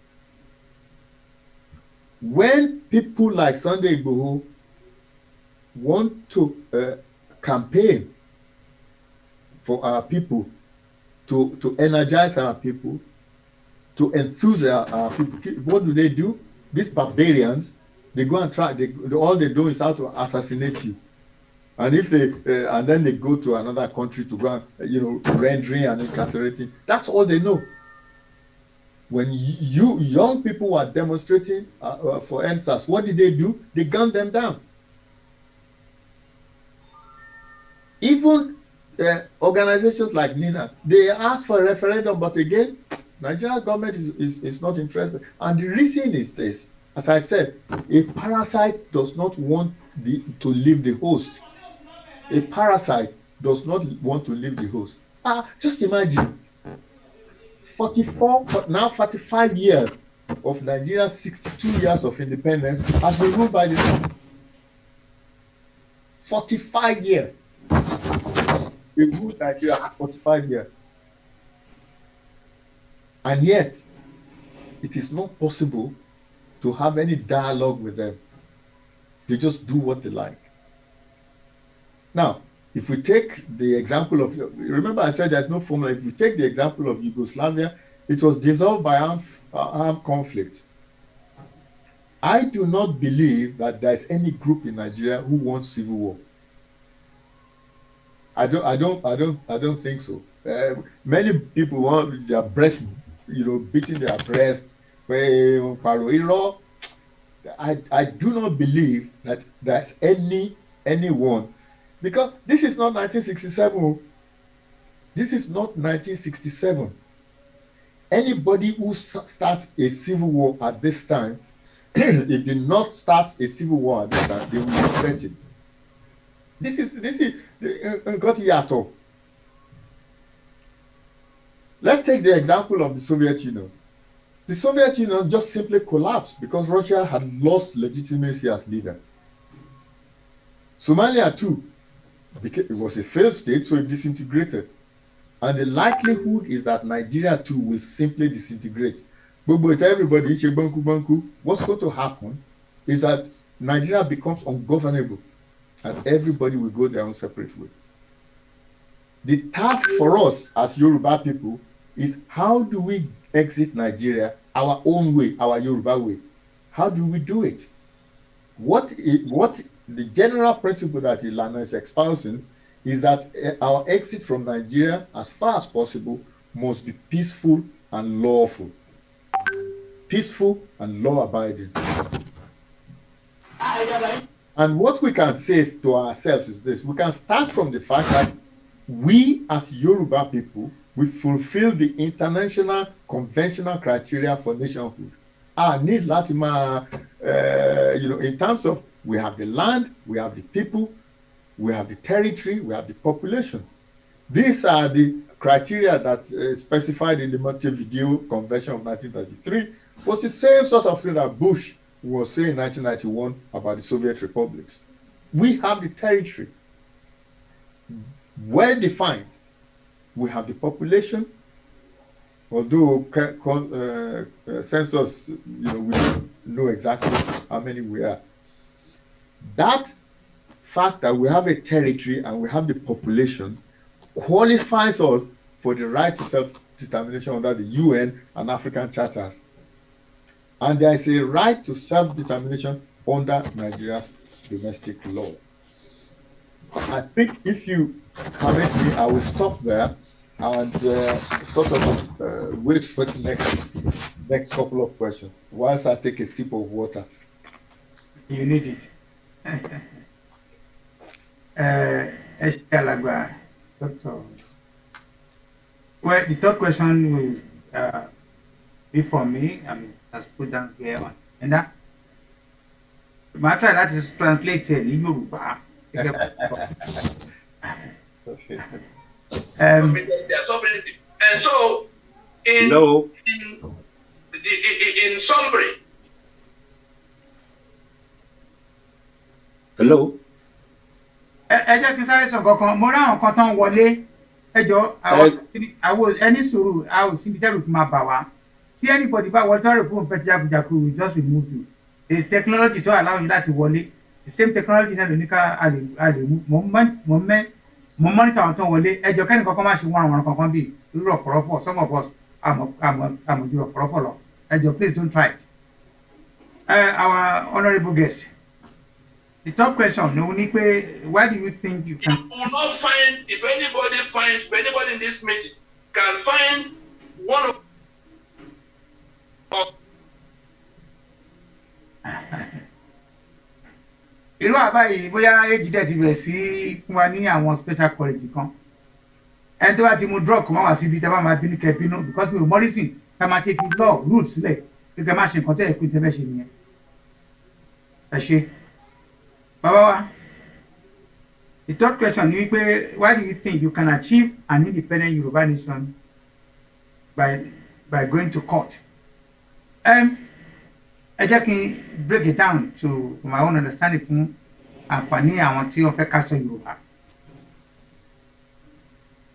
When people like Sunday Igboho want to campaign for our people, to energize our people, to enthuse our people, what do? These barbarians, they go and try. All they do is how to assassinate you, and if they and then they go to another country to go and rendering and incarcerating. That's all they know. When you young people were demonstrating for NSAS, what did they do? They gunned them down. Even organizations like NINAS, they asked for a referendum, but again, Nigerian government is not interested. And the reason is this: as I said, a parasite does not want to leave the host. A parasite does not want to leave the host. Just imagine, 45 years of Nigeria's 62 years of independence has been ruled by the North. 45 years. They ruled Nigeria for 45 years. And yet, it is not possible to have any dialogue with them. They just do what they like. Now, if we take the example of, remember I said there's no formula. If we take the example of Yugoslavia, it was dissolved by armed conflict. I do not believe that there's any group in Nigeria who wants civil war. I don't think so. Many people want their breast, beating their breast. I do not believe that there's anyone, because this is not 1967. This is not 1967. Anybody who starts a civil war at this time, if the North starts a civil war at this time, they will regret it. This is Let's take the example of the Soviet Union. The Soviet Union just simply collapsed because Russia had lost legitimacy as leader. Somalia too, it was a failed state, so it disintegrated. And the likelihood is that Nigeria too will simply disintegrate. But everybody, what's going to happen is that Nigeria becomes ungovernable and everybody will go their own separate way. The task for us as Yoruba people is, how do we exit Nigeria our own way, our Yoruba way? How do we do it? What the general principle that Ilana is espousing is that our exit from Nigeria, as far as possible, must be peaceful and lawful. Peaceful and law-abiding. And what we can say to ourselves is this: we can start from the fact that we as Yoruba people, we fulfill the international conventional criteria for nationhood. Need Latima, in terms of, we have the land, we have the people, we have the territory, we have the population. These are the criteria that specified in the Montevideo Convention of 1933. Was the same sort of thing that Bush was saying in 1991 about the Soviet republics. We have the territory well defined. We have the population, although census, we don't know exactly how many we are. That fact that we have a territory and we have the population qualifies us for the right to self-determination under the UN and African charters. And there is a right to self-determination under Nigeria's domestic law. I think if you permit me, I will stop there and sort of wait for the next couple of questions whilst I take a sip of water. You need it. Doctor. Well, the third question will be for me. Let's put down here on. And that matter that is translated in Yoruba. There are so many things. And so, in summary. Hello. Ẹ jẹ́ kí sáré sọ kankan mo ráwọn kan tán wọlé ẹjọ́ àwọn ẹni sùúrù a ò síbi tẹ́rù tó máa bà wá tí anybody bá wọlé tọ́rọ̀ pé òun fẹ́ jákujàku we just remove you the technology tó allow you láti wọlé the same technology náà ló ní ká a lè mo monitor àwọn tó wọlé ẹjọ́ kẹ́ni kankan má ṣe wọ́n àwọn kankan bíi torí rọ̀fọ̀rọ̀fọ̀ some of us àmọ̀jú rọ̀fọ̀rọ̀fọ̀ lọ ẹjọ́ please don't try it. Our honourable guest. The top question, why do you think you can? You will not find, if anybody in this meeting can find one of irú àbáyé bóyá èjì dẹ̀ ti bẹ̀ sí fún wa ní àwọn special college kan ẹni tó bá ti mú drug kò má wá síbi tẹ́ bá máa bínú kẹ́ bínú because mi ò mọ́rísìn ká máa ṣe fi law rules sílẹ̀ pé kẹ́ má ṣe nǹkan tẹ́ ẹ̀ pé tẹ́ fẹ́ ṣe nìyẹn ẹ ṣe. Baba, the third question is why do you think you can achieve an independent Yoruba nation by going to court? I just can break it down to my own understanding fún àǹfààní àwọn tí wọ́n fẹ́ ká sọ Yorùbá.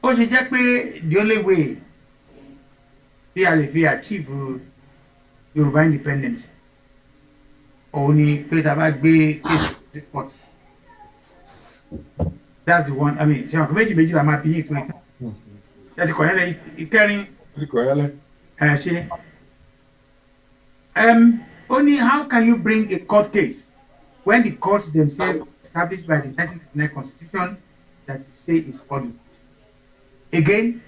Ó ṣe jẹ́ pé the only way tí a lè fi achieve Yoruba independence òun ni pé tá a bá gbé case court. That's the one. I mean, ṣe àwọn méjì la máa bí yín ìtúni tán. Ẹ ti kọ̀yẹ́lẹ̀ ìkẹrin. Ṣe. Only how can you bring a court case when the courts themselves established by the 1999 Constitution that you say is fraudulent? Again,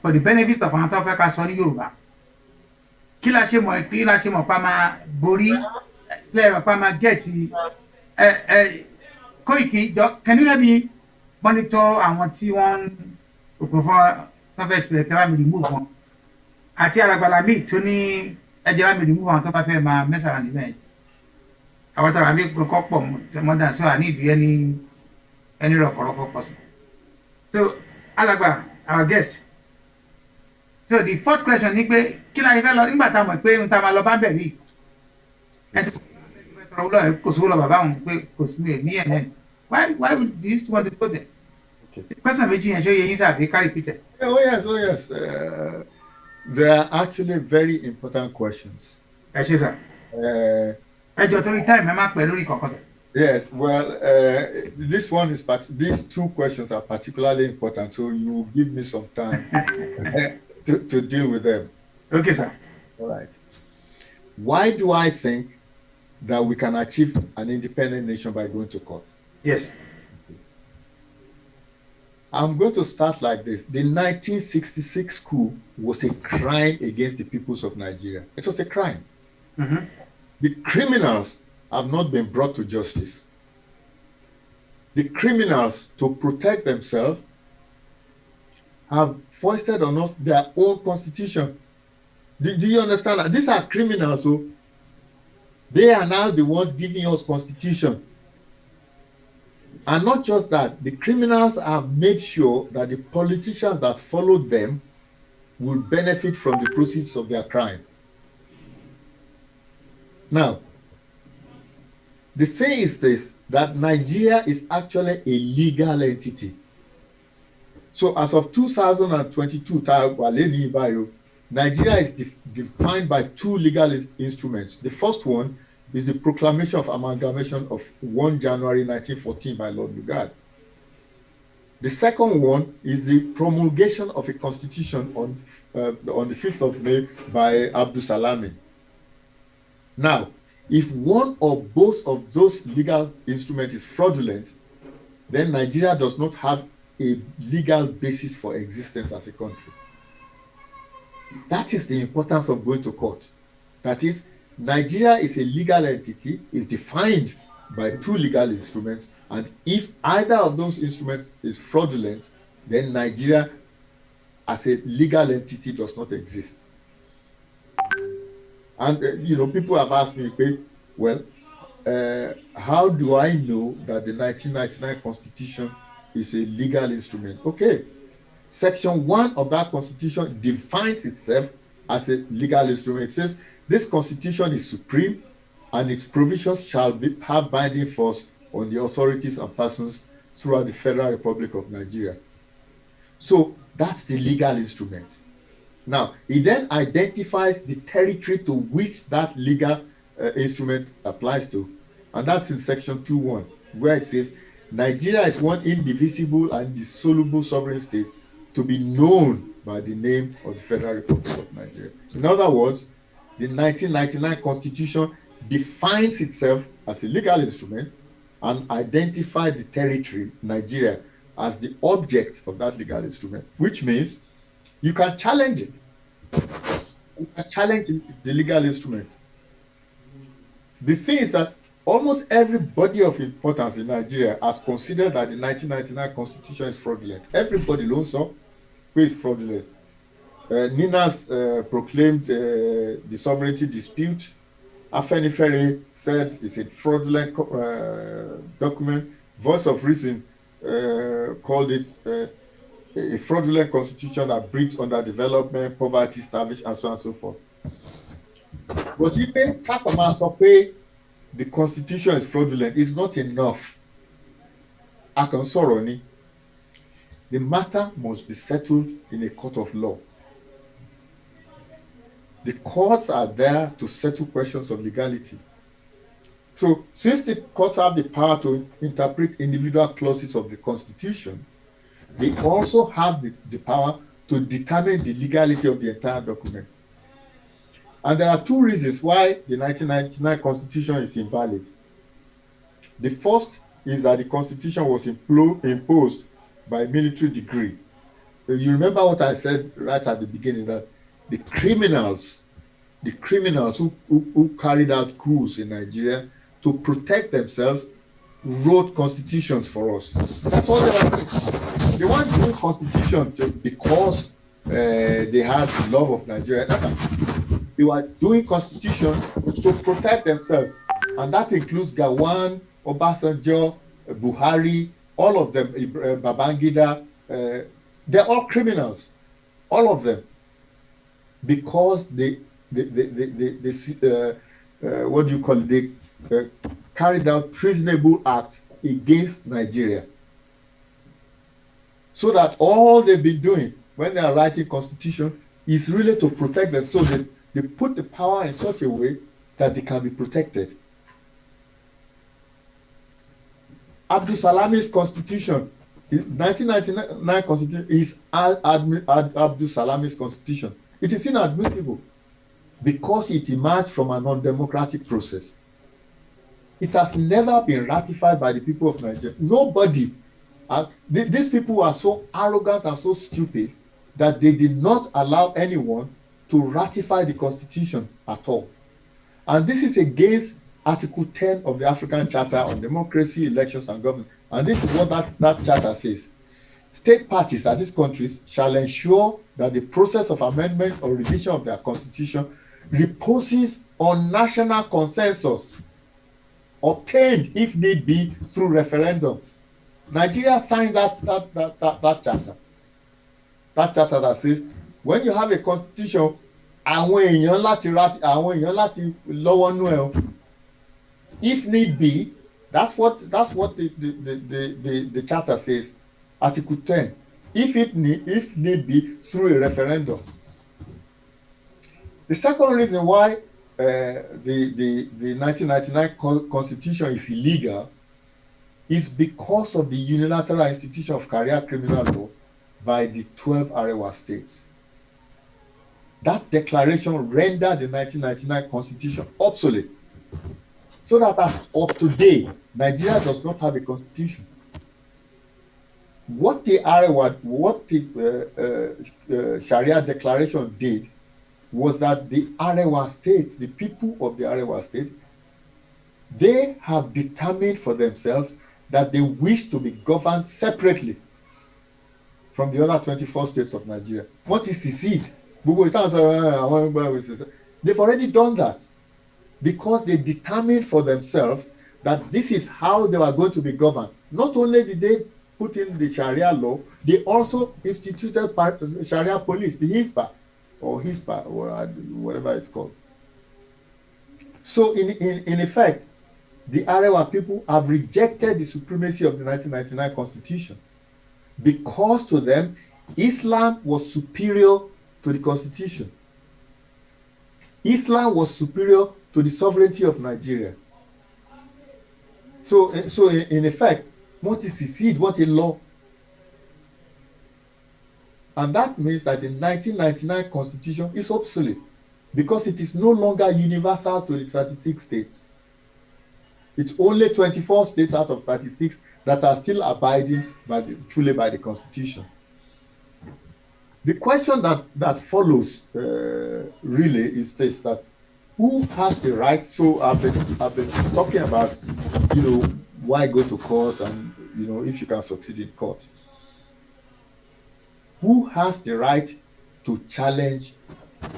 for the benefit of àwọn tó fẹ́ ká sọ ní Yorùbá. Kí la ṣe mọ̀ pa máa borí lẹ́yìn pa máa gẹ̀ẹ́tì Koiki, can you help me monitor àwọn tí wọ́n òpin fún surface rẹ̀ kí wọ́n mi remove wọn àti alágbàlá míì tó ní ẹjẹ́ wọ́n mi remove àwọn tó bá fẹ́ máa mess around níbẹ̀ àwọn tó wà ní kọ́kọ́ pọ̀ mọ́dà so I need any rọ̀fọ̀rọ̀fọ̀ person. So alàgbà our guest. So the fourth question ni pé kí la fẹ́ lọ nígbà tá a mọ̀ pé n ta máa lọ bá bẹ̀ rí why would these want to go there? The question méjì yẹn ṣó yẹ yín sàbí ká repeat it. Oh yes. They are actually very important questions. Ẹ ṣe sà. Ẹjọ́ torí time ẹ má pẹ́ lórí kọ̀ọ̀kan sà. Yes, well, these two questions are particularly important, so you give me some time to deal with them. Okay, sir. All right. Why do I think that we can achieve an independent nation by going to court? Yes. Okay. I'm going to start like this. The 1966 coup was a crime against the peoples of Nigeria. It was a crime. Mm-hmm. The criminals have not been brought to justice. The criminals, to protect themselves, have foisted on us their own constitution. Do you understand that? These are criminals, so they are now the ones giving us constitution. And not just that, the criminals have made sure that the politicians that followed them will benefit from the proceeds of their crime. Now, The thing is this, that Nigeria is actually a legal entity. So as of 2022, Nigeria is defined by two legal instruments. The first one is the Proclamation of Amalgamation of 1 January 1914 by Lord Lugard. The second one is the promulgation of a constitution on the 5th of May by Abdul Salami. Now, if one or both of those legal instruments is fraudulent, then Nigeria does not have a legal basis for existence as a country. That is the importance of going to court. That is, Nigeria is a legal entity, is defined by two legal instruments, and if either of those instruments is fraudulent, then Nigeria as a legal entity does not exist. And people have asked me, well, how do I know that the 1999 Constitution is a legal instrument? Okay, Section 1 of that Constitution defines itself as a legal instrument. It says, this Constitution is supreme, and its provisions shall have binding force on the authorities and persons throughout the Federal Republic of Nigeria. So that's the legal instrument. Now, it then identifies the territory to which that legal instrument applies to, and that's in Section 2.1, where it says, Nigeria is one indivisible and indissoluble sovereign state to be known by the name of the Federal Republic of Nigeria. In other words, the 1999 Constitution defines itself as a legal instrument and identifies the territory, Nigeria, as the object of that legal instrument, which means you can challenge it. You can challenge the legal instrument. The thing is that almost every body of importance in Nigeria has considered that the 1999 Constitution is fraudulent. Everybody knows so, who is fraudulent. Ninas proclaimed the sovereignty dispute. Afenifere said it's a fraudulent document. Voice of Reason called it a fraudulent constitution that breeds underdevelopment, poverty, starvation, and so on and so forth. But even the Constitution is fraudulent is not enough. The matter must be settled in a court of law. The courts are there to settle questions of legality. So, since the courts have the power to interpret individual clauses of the Constitution, they also have the power to determine the legality of the entire document. And there are two reasons why the 1999 Constitution is invalid. The first is that the Constitution was imposed by military decree. You remember what I said right at the beginning, that the criminals who carried out coups in Nigeria to protect themselves wrote constitutions for us. That's all they were doing. They weren't doing constitution because they had the love of Nigeria. They were doing constitution to protect themselves. And that includes Gawan, Obasanjo, Buhari, all of them, Babangida. They're all criminals, all of them, because they carried out treasonable acts against Nigeria. So that all they've been doing when they are writing constitution is really to protect them. So they put the power in such a way that they can be protected. Abdul Salami's constitution, 1999 constitution, is Abdul Salami's constitution. It is inadmissible because it emerged from an undemocratic process. It has never been ratified by the people of Nigeria. Nobody. These people are so arrogant and so stupid that they did not allow anyone to ratify the Constitution at all. And this is against Article 10 of the African Charter on Democracy, Elections, and Government. And this is what that charter says. State parties that these countries shall ensure that the process of amendment or revision of their constitution reposes on national consensus, obtained, if need be, through referendum. Nigeria signed that charter. That charter that says, when you have a constitution, if need be, That's what the charter says, Article 10. If need be, through a referendum. The second reason why the 1999 Constitution is illegal is because of the unilateral institution of career criminal law by the 12 Arewa states. That declaration rendered the 1999 Constitution obsolete, so that as of today, Nigeria does not have a constitution. What the Sharia declaration did was that the Arewa states, the people of the Arewa states, they have determined for themselves that they wish to be governed separately from the other 24 states of Nigeria. What is secede? They've already done that because they determined for themselves that this is how they were going to be governed. Not only did they put in the Sharia law, they also instituted Sharia police, the Hispa, or whatever it's called. So in effect, the Arewa people have rejected the supremacy of the 1999 Constitution because to them, Islam was superior to the Constitution. Islam was superior to the sovereignty of Nigeria. So in effect, what is secede? What a law? And that means that the 1999 Constitution is obsolete because it is no longer universal to the 36 states. It's only 24 states out of 36 that are still abiding truly by the Constitution. The question that follows really is this: that who has the right? So I've been talking about, why go to court and if you can succeed in court. Who has the right to challenge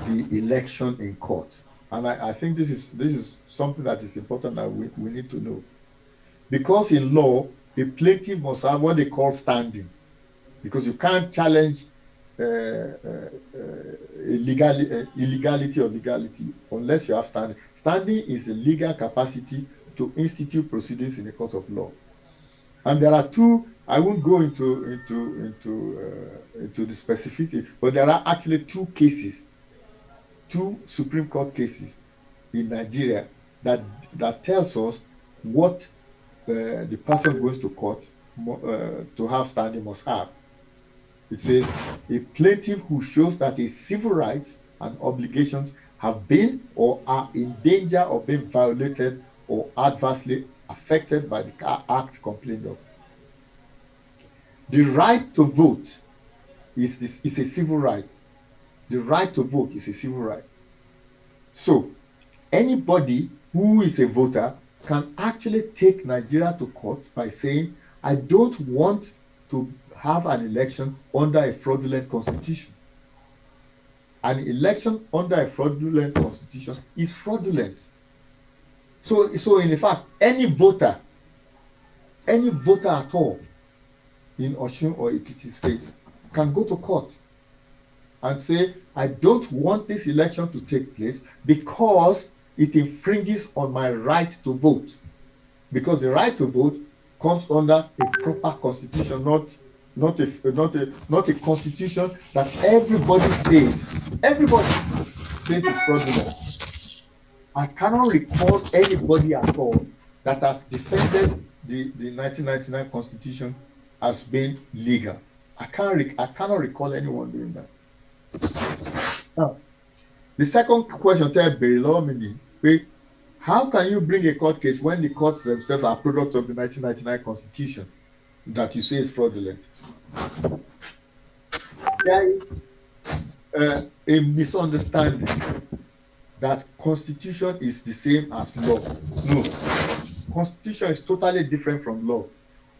the election in court? And I think this is something that is important that we need to know. Because in law, a plaintiff must have what they call standing. Because you can't challenge illegality or legality unless you have standing. Standing is a legal capacity to institute proceedings in a court of law. And there are two. I won't go into the specific, but there are actually two Supreme Court cases in Nigeria that tells us what the person goes to court to have standing must have. It says a plaintiff who shows that his civil rights and obligations have been or are in danger of being violated or adversely affected by the act complained of. The right to vote is a civil right. The right to vote is a civil right. So anybody who is a voter can actually take Nigeria to court by saying, I don't want to have an election under a fraudulent constitution. An election under a fraudulent constitution is fraudulent. So in fact, any voter at all in Osun or Ekiti state can go to court and say, I don't want this election to take place because it infringes on my right to vote. Because the right to vote comes under a proper constitution, not a constitution that everybody says is fraudulent. I cannot recall anybody at all that has defended the 1999 Constitution as being legal. I cannot recall anyone doing that. Now, the second question, how can you bring a court case when the courts themselves are products of the 1999 Constitution that you say is fraudulent? There is a misunderstanding that Constitution is the same as law. No, Constitution is totally different from law.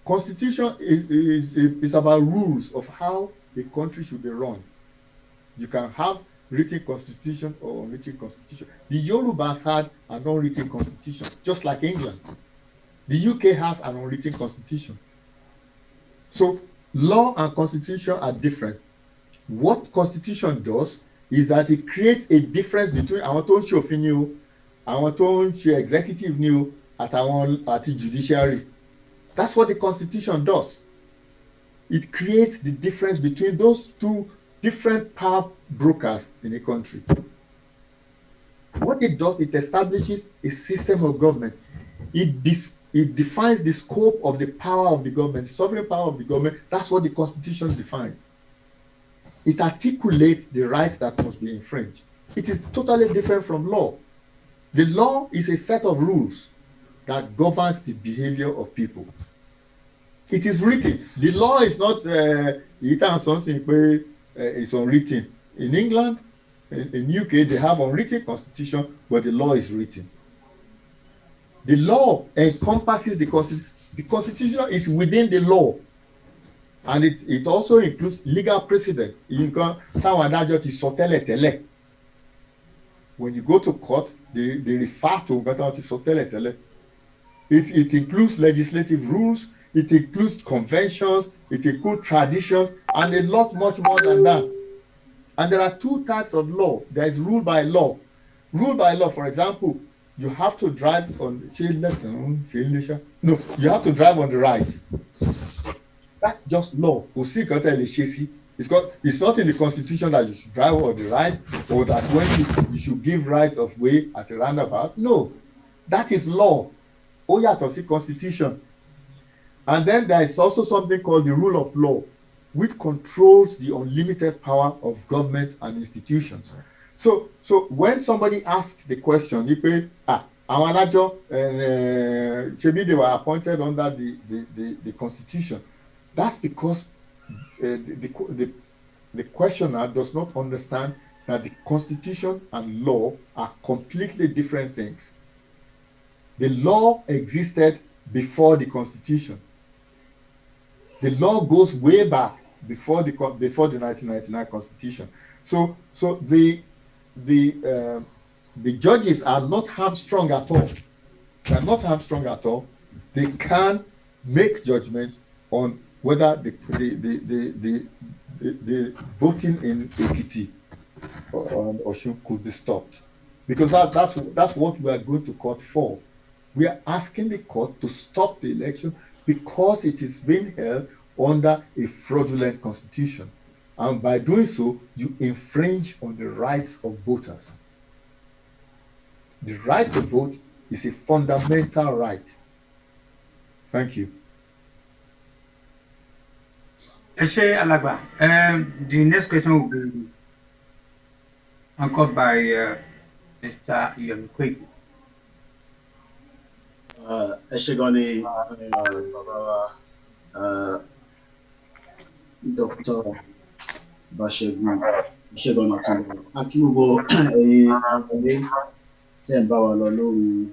Constitution is about rules of how a country should be run. You can have written constitution or unwritten constitution. The Yorubas had an unwritten constitution, just like England. The UK has an unwritten constitution. So law and constitution are different. What constitution does is that it creates a difference between our own executive new at the judiciary. That's what the Constitution does. It creates the difference between those two different power brokers in a country. What it does, it establishes a system of government. It defines the scope of the power of the government, sovereign power of the government. That's what the Constitution defines. It articulates the rights that must be infringed. It is totally different from law. The law is a set of rules that governs the behavior of people. It is written. The law is not something it's unwritten. In England, in UK, they have unwritten constitution, but the law is written. The law encompasses the constitution. The constitution is within the law, and it also includes legal precedents. When you go to court, they refer to it includes legislative rules, it includes conventions, it includes traditions, and a lot much more than that. And there are two types of law. There is rule by law. Rule by law, for example, you have to drive on no, you have to drive on the right. That's just law. It's not in the Constitution that you should drive on the right, or that when you should give rights of way at a roundabout. No, that is law. Constitution. And then there is also something called the rule of law, which controls the unlimited power of government and institutions. So when somebody asks the question, they were appointed under the Constitution. That's because the questioner does not understand that the Constitution and law are completely different things. The law existed before the Constitution. The law goes way back before the 1999 Constitution. So the judges are not hamstrung at all. They are not hamstrung at all. They can make judgment on whether the voting in Ekiti or Osun could be stopped, because that's what we are going to court for. We are asking the court to stop the election because it is being held under a fraudulent constitution, and by doing so, you infringe on the rights of voters. The right to vote is a fundamental right. Thank you. Alagba, the next question will be anchored by Mr. Yomikwe. Eshegoni, Dr. Bashegun, Eshegoni Atunbo, Akiugo, Tembawa lórí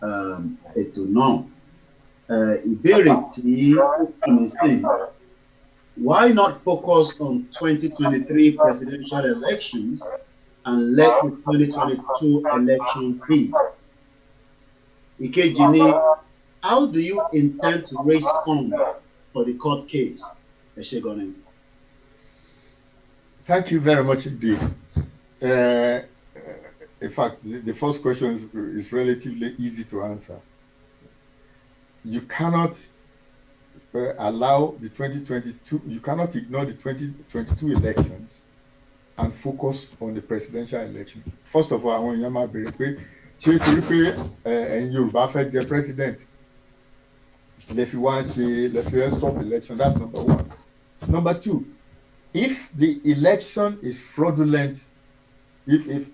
ètò náà. Ìbéèrè tí ó kàn sí, why not focus on 2023 presidential elections and let the 2022 election be? Ìkejì ni, how do you intend to raise funds for the court case? Eshegoni. Thank you very much indeed. In fact, the first question is relatively easy to answer. You cannot allow the 2022, you cannot ignore the 2022 elections and focus on the presidential election. First of all, I want to be clear. And Yoruba fẹ́ president. If you want to stop election, that's number one. Number two, if the election is fraudulent, if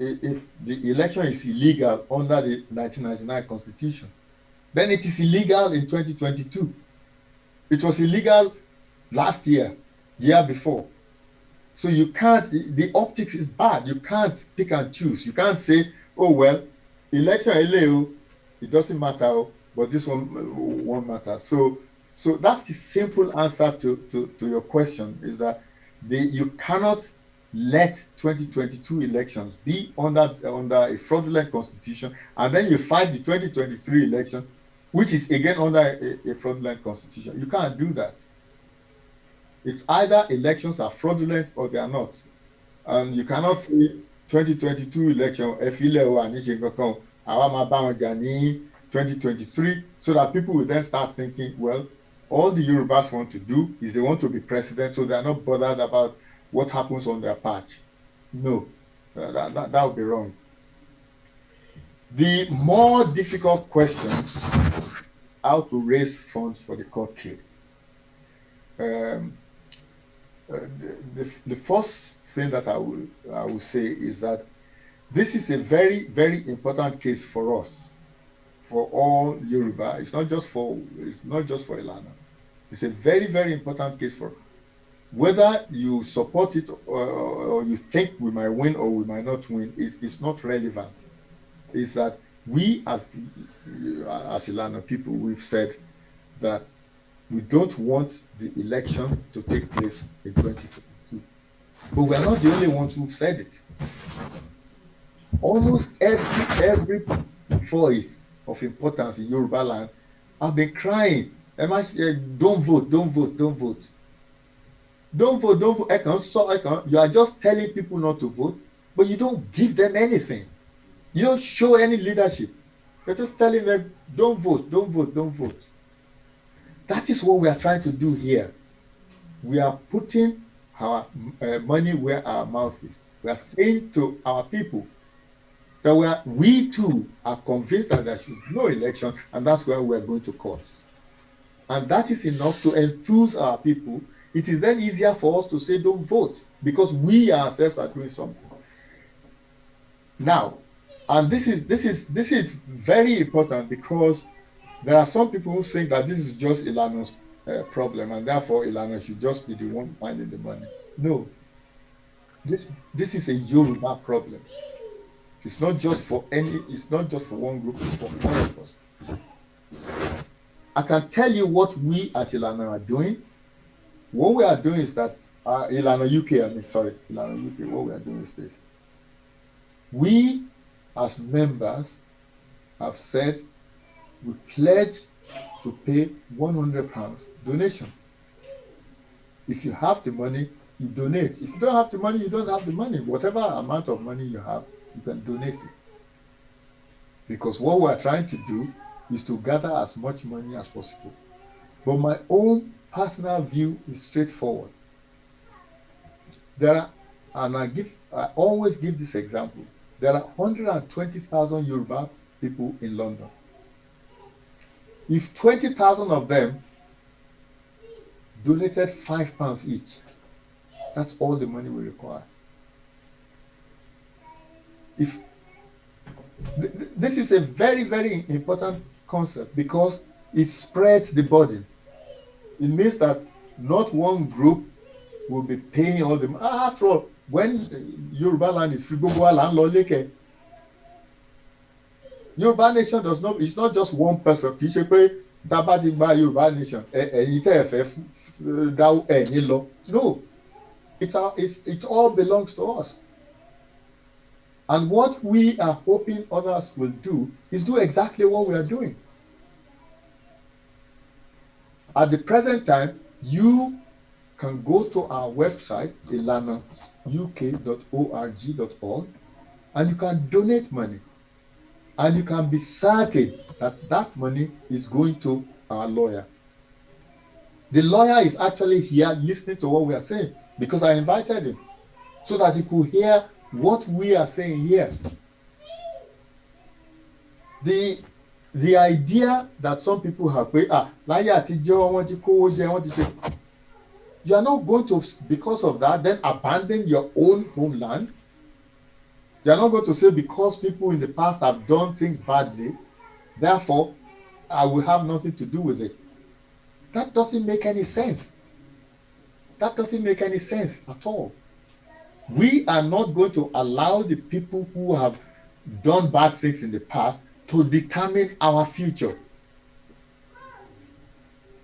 the election is illegal under the 1999 Constitution, then it is illegal in 2022. It was illegal last year, year before. So you can't, the optics is bad. You can't pick and choose. You can't say, oh, well, election, it doesn't matter, but this one won't matter. So that's the simple answer to your question, is that you cannot let 2022 elections be under a fraudulent constitution, and then you fight the 2023 election, which is again under a fraudulent constitution. You can't do that. It's either elections are fraudulent or they are not. And you cannot say 2022 election, 2023, so that people will then start thinking, well, all the Yorubas want to do is they want to be president, so they're not bothered about what happens on their party. No, that would be wrong. The more difficult question is how to raise funds for the court case. The first thing that I will say is that this is a very, very important case for us, for all Yoruba. It's not just for Ilana. It's a very, very important case for whether you support it or you think we might win or we might not win. It's not relevant. Is that we as Ilana people, we've said that we don't want the election to take place in 2022. But we are not the only ones who said it. Almost every voice of importance in Yoruba land have been crying, don't vote, don't vote, don't vote. Don't vote, don't vote. You are just telling people not to vote, but you don't give them anything. You don't show any leadership. You're just telling them, don't vote, don't vote, don't vote. That is what we are trying to do here. We are putting our money where our mouth is. We are saying to our people that we too are convinced that there should be no election, and that's why we are going to court. And that is enough to enthuse our people. It is then easier for us to say don't vote, because we ourselves are doing something. Now, and this is very important, because there are some people who think that this is just Ilana's problem, and therefore Ilana should just be the one finding the money. No, this is a Yoruba problem. It's not just for one group, it's for all of us. I can tell you what we at Ilana are doing. What we are doing is that Ilana UK, what we are doing is this. We as members have said we pledge to pay £100 donation. If you have the money, you donate. If you don't have the money, you don't have the money. Whatever amount of money you have, you can donate it. Because what we're trying to do is to gather as much money as possible. But my own personal view is straightforward. I always give this example. There are 120,000 Yoruba people in London. If 20,000 of them donated £5 each, that's all the money we require. This is a very, very important concept, because it spreads the burden. It means that not one group will be paying all the money. After all, when Yoruba land is free, Yoruba nation it's not just one person. Yoruba nation. No, it all belongs to us. And what we are hoping others will do is do exactly what we are doing. At the present time, you can go to our website, ilanauk.org.org, and you can donate money. And you can be certain that that money is going to our lawyer. The lawyer is actually here listening to what we are saying, because I invited him so that he could hear what we are saying here. The idea that some people have, you are not going to, because of that, then abandon your own homeland. You are not going to say, because people in the past have done things badly, therefore I will have nothing to do with it. That doesn't make any sense. That doesn't make any sense at all. We are not going to allow the people who have done bad things in the past to determine our future.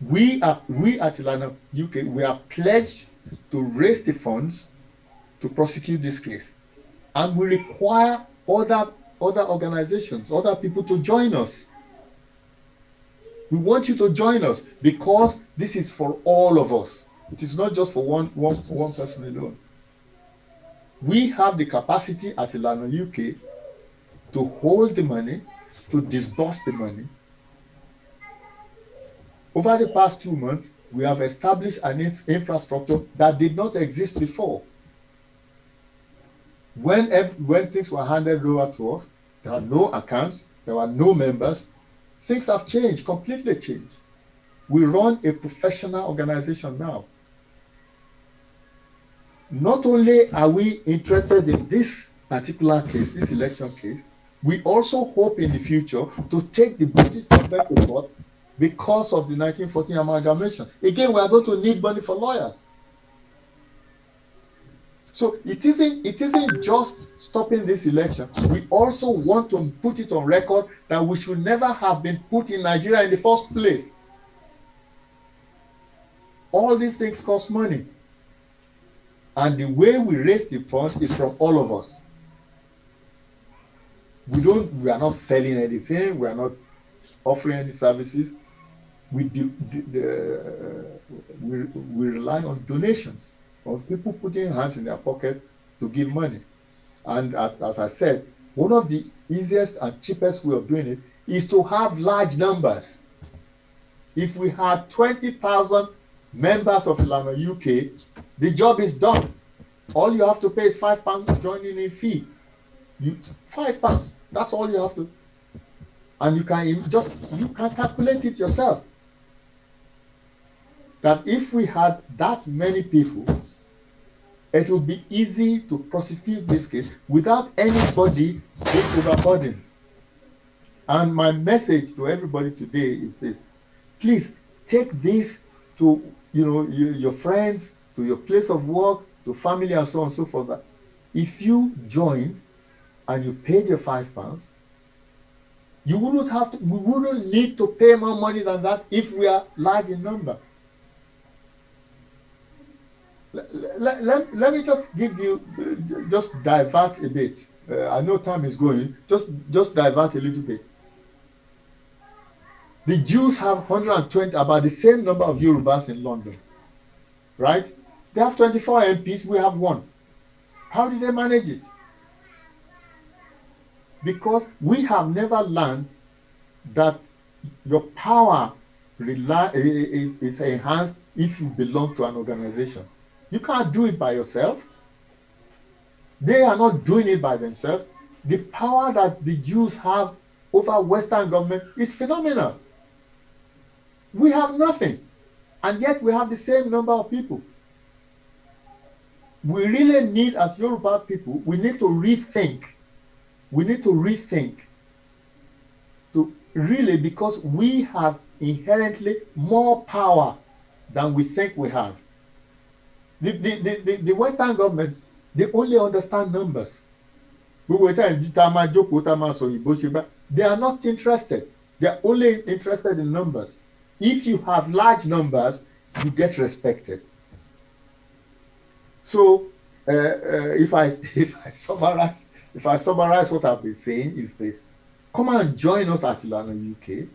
We at Ilana UK, we are pledged to raise the funds to prosecute this case. And we require other organizations, other people to join us. We want you to join us, because this is for all of us. It is not just for one person alone. We have the capacity at Ilana UK to hold the money, to disburse the money, Over the past 2 months, we have established an infrastructure that did not exist before. When things were handed over to us, there were no accounts, there were no members. Things have changed, completely changed. We run a professional organization now. Not only are we interested in this particular case, this election case, we also hope in the future to take the British government to court because of the 1914 amalgamation. Again, we are going to need money for lawyers. So it isn't just stopping this election. We also want to put it on record that we should never have been put in Nigeria in the first place. All these things cost money. And the way we raise the funds is from all of us. We are not selling anything. We are not offering any services. We rely on donations, on people putting hands in their pockets to give money. And as I said, one of the easiest and cheapest way of doing it is to have large numbers. If we had 20,000 members of Ilana UK, the job is done. All you have to pay is £5 joining in fee. £5. That's all you have to. And you can calculate it yourself. That if we had that many people, it would be easy to prosecute this case without anybody being overburdened. And my message to everybody today is this: please take this to your friends, to your place of work, to family, and so on and so forth. That if you join and you paid your £5, we wouldn't need to pay more money than that if we are large in number. Let me just give you, just divert a bit. I know time is going. Just divert a little bit. The Jews have 120, about the same number of Yorubas in London, right? They have 24 MPs, we have 1. How did they manage it? Because we have never learned that your power is enhanced if you belong to an organization. You can't do it by yourself. They are not doing it by themselves. The power that the Jews have over Western government is phenomenal. We have nothing, and yet we have the same number of people. We really need, as Yoruba people, we need to rethink. Because we have inherently more power than we think we have. The Western governments, they only understand numbers. They are not interested. They are only interested in numbers. If you have large numbers, you get respected. So, if I summarize what I've been saying is this: come and join us at Ilana UK.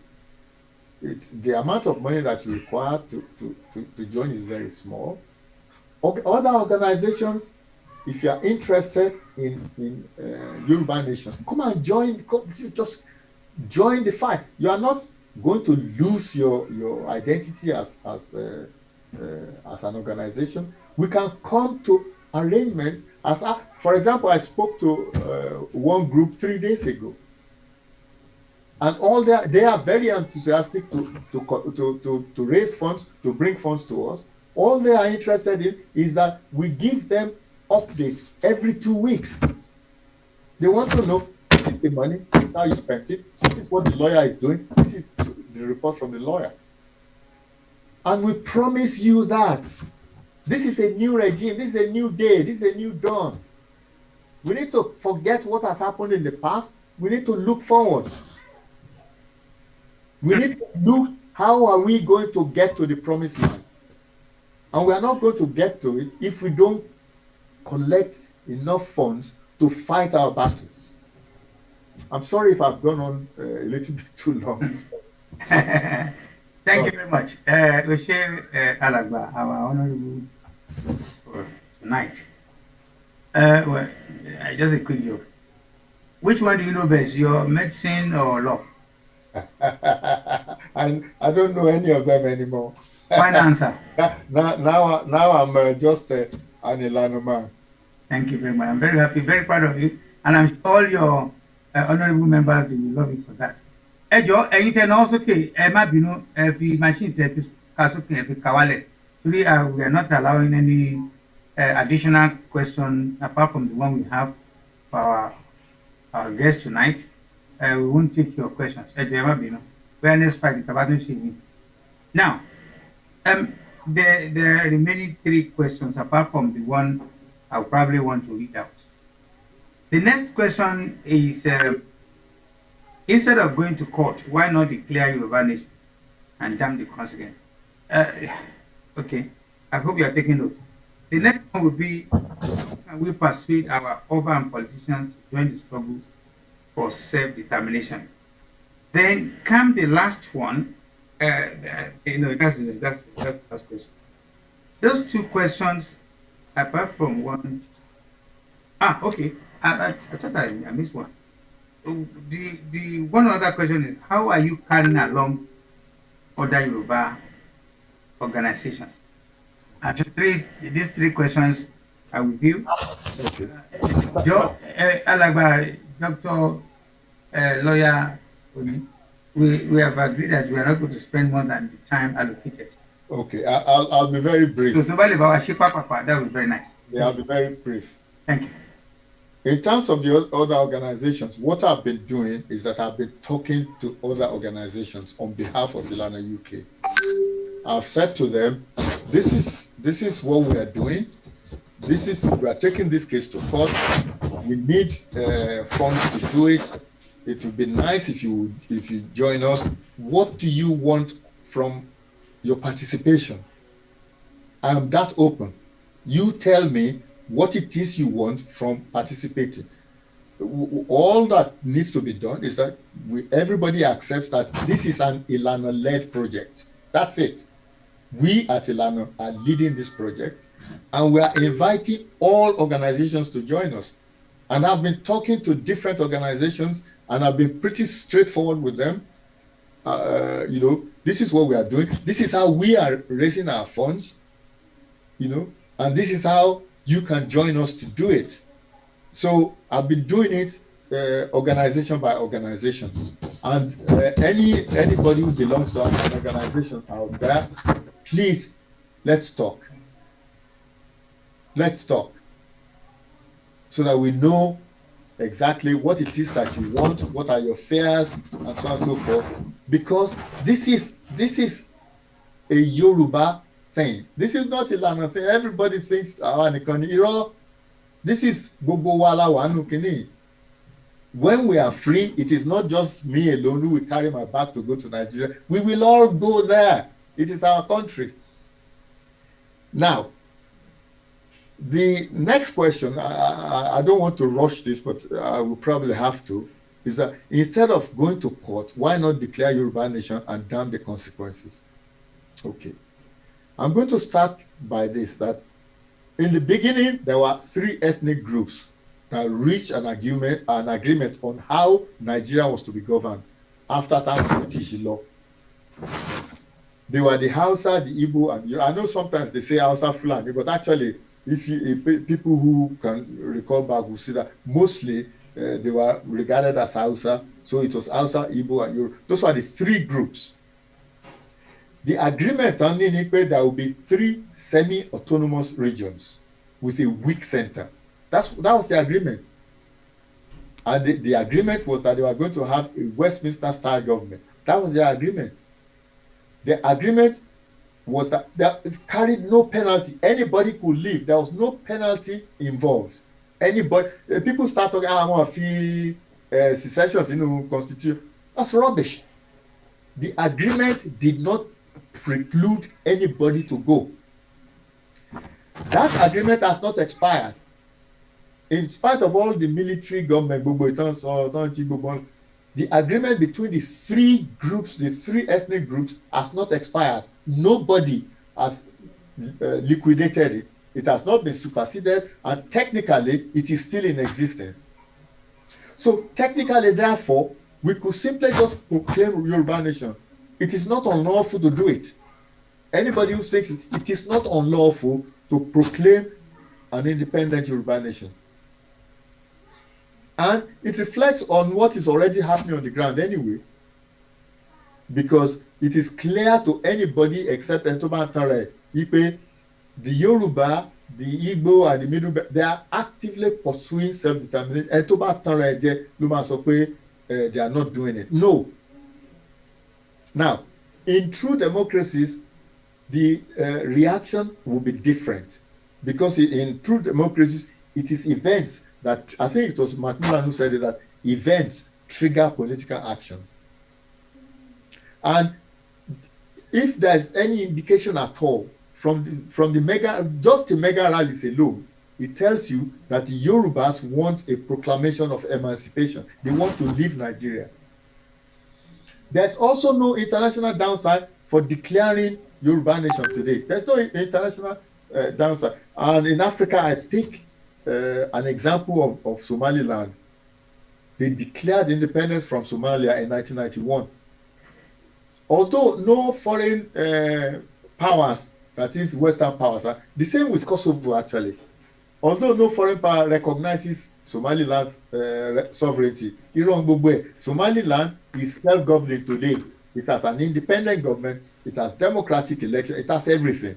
The amount of money that you require to join is very small. Other organizations, if you are interested in Yoruba Nation, come and join. Just join the fight. You are not going to lose your identity as an organization. We can come to arrangements. For example, I spoke to one group 3 days ago, and they are very enthusiastic to raise funds, to bring funds to us. All they are interested in is that we give them updates every 2 weeks. They want to know, this is the money, this is how you spent it, this is what the lawyer is doing, this is the report from the lawyer. And we promise you that this is a new regime, this is a new day, this is a new dawn. We need to forget what has happened in the past. We need to look forward. We need to look, how are we going to get to the promised land? And we are not going to get to it if we don't collect enough funds to fight our battles. I'm sorry if I've gone on a little bit too long. Thank you very much. Oshe Alagba, our honorable for tonight. Just a quick joke. Which one do you know best, your medicine or law? And I don't know any of them anymore. Fine answer. Now I'm just an Ilana man. Thank you very much. I'm very happy, very proud of you, and I'm sure all your honourable members they will love you for that. Ẹ jọ̀ọ́ ẹ̀yin tẹ́ náà sókè ẹ má bínú ẹ fi machine tẹ́ fi ká sókè ẹ fi ká wálẹ̀ torí we are not allowing any additional question apart from the one we have for our guest tonight. We won't take your questions. Ẹ jọ̀ọ́ ẹ má bínú. Where next Friday tàbá tó ń ṣe mí. Now, there are remaining 3 questions apart from the one I'll probably want to read out. The next question is, instead of going to court, why not declare Yoruba nation and damn the consequence? Okay, I hope you are taking note. The next one will be, can we persuade our urban politicians to join the struggle for self-determination? Then come the last one. That's the last question. Those 2 questions, apart from one. Okay. I thought I missed one. The one other question is, how are you carrying along other Yoruba organizations? These 3 questions are with you. Okay. Dr. Lawyer Oni, we have agreed that we are not going to spend more than the time allocated. Okay, I'll be very brief. So that would be very nice. Yeah, I'll be very brief. Thank you. In terms of the other organizations, what I've been doing is that I've been talking to other organizations on behalf of Ilana UK. I've said to them, this is what we are doing. We are taking this case to court. We need funds to do it. It would be nice if you join us. What do you want from your participation? I am that open. You tell me what it is you want from participating. All that needs to be done is that everybody accepts that this is an Ilana-led project. That's it. We at Ilana are leading this project, and we are inviting all organizations to join us. And I've been talking to different organizations, and I've been pretty straightforward with them. This is what we are doing. This is how we are raising our funds, and this is how you can join us to do it. So I've been doing it organization by organization. And anybody who belongs to an organization out there, please, let's talk. Let's talk. So that we know exactly what it is that you want, what are your fears, and so on and so forth. Because this is a Yoruba thing. This is not Ilana thing. Everybody thinks this is Gbogbo Wala Wanukini. When we are free, it is not just me alone who will carry my bag to go to Nigeria. We will all go there. It is our country. Now, the next question, I don't want to rush this, but I will probably have to, is that instead of going to court, why not declare Yoruba nation and damn the consequences? Okay. I'm going to start by this, that in the beginning, there were 3 ethnic groups that reached an agreement on how Nigeria was to be governed after time of British law. They were the Hausa, the Igbo, and I know sometimes they say Hausa Fulani, but actually, if people who can recall back will see that mostly they were regarded as Hausa, so it was Hausa, Igbo, and Yoruba. Those are the 3 groups. The agreement on Ninipe, there will be 3 semi-autonomous regions with a weak center. That was the agreement. And the agreement was that they were going to have a Westminster-style government. That was the agreement. The agreement was that it carried no penalty. Anybody could leave. There was no penalty involved. Anybody, people start talking, I want to secession, constitution. That's rubbish. The agreement did not preclude anybody to go. That agreement has not expired. In spite of all the military government, the agreement between the 3 groups, the 3 ethnic groups, has not expired. Nobody has liquidated it. It has not been superseded, and technically, it is still in existence. So technically, therefore, We could simply just proclaim Yoruba nation. It is not unlawful to do it. Anybody who thinks it is not unlawful to proclaim an independent Yoruba nation. And it reflects on what is already happening on the ground anyway, because it is clear to anybody except Entoba Tare, Ipe, the Yoruba, the Igbo, and the Middle Belt, they are actively pursuing self-determination. Entoba Tare, they are not doing it. No. Now, in true democracies, the reaction will be different, because in true democracies, it is events that, I think it was Macmillan who said it, that events trigger political actions. And if there's any indication at all from the mega rallies alone, it tells you that the Yorubas want a proclamation of emancipation. They want to leave Nigeria. There's also no international downside for declaring Yoruba nation today. There's no international downside. And in Africa, I pick an example of Somaliland. They declared independence from Somalia in 1991. Although no foreign powers, that is Western powers, the same with Kosovo actually. Although no foreign power recognizes Somaliland's sovereignty, Somaliland is self-governing today. It has an independent government, it has democratic election, it has everything.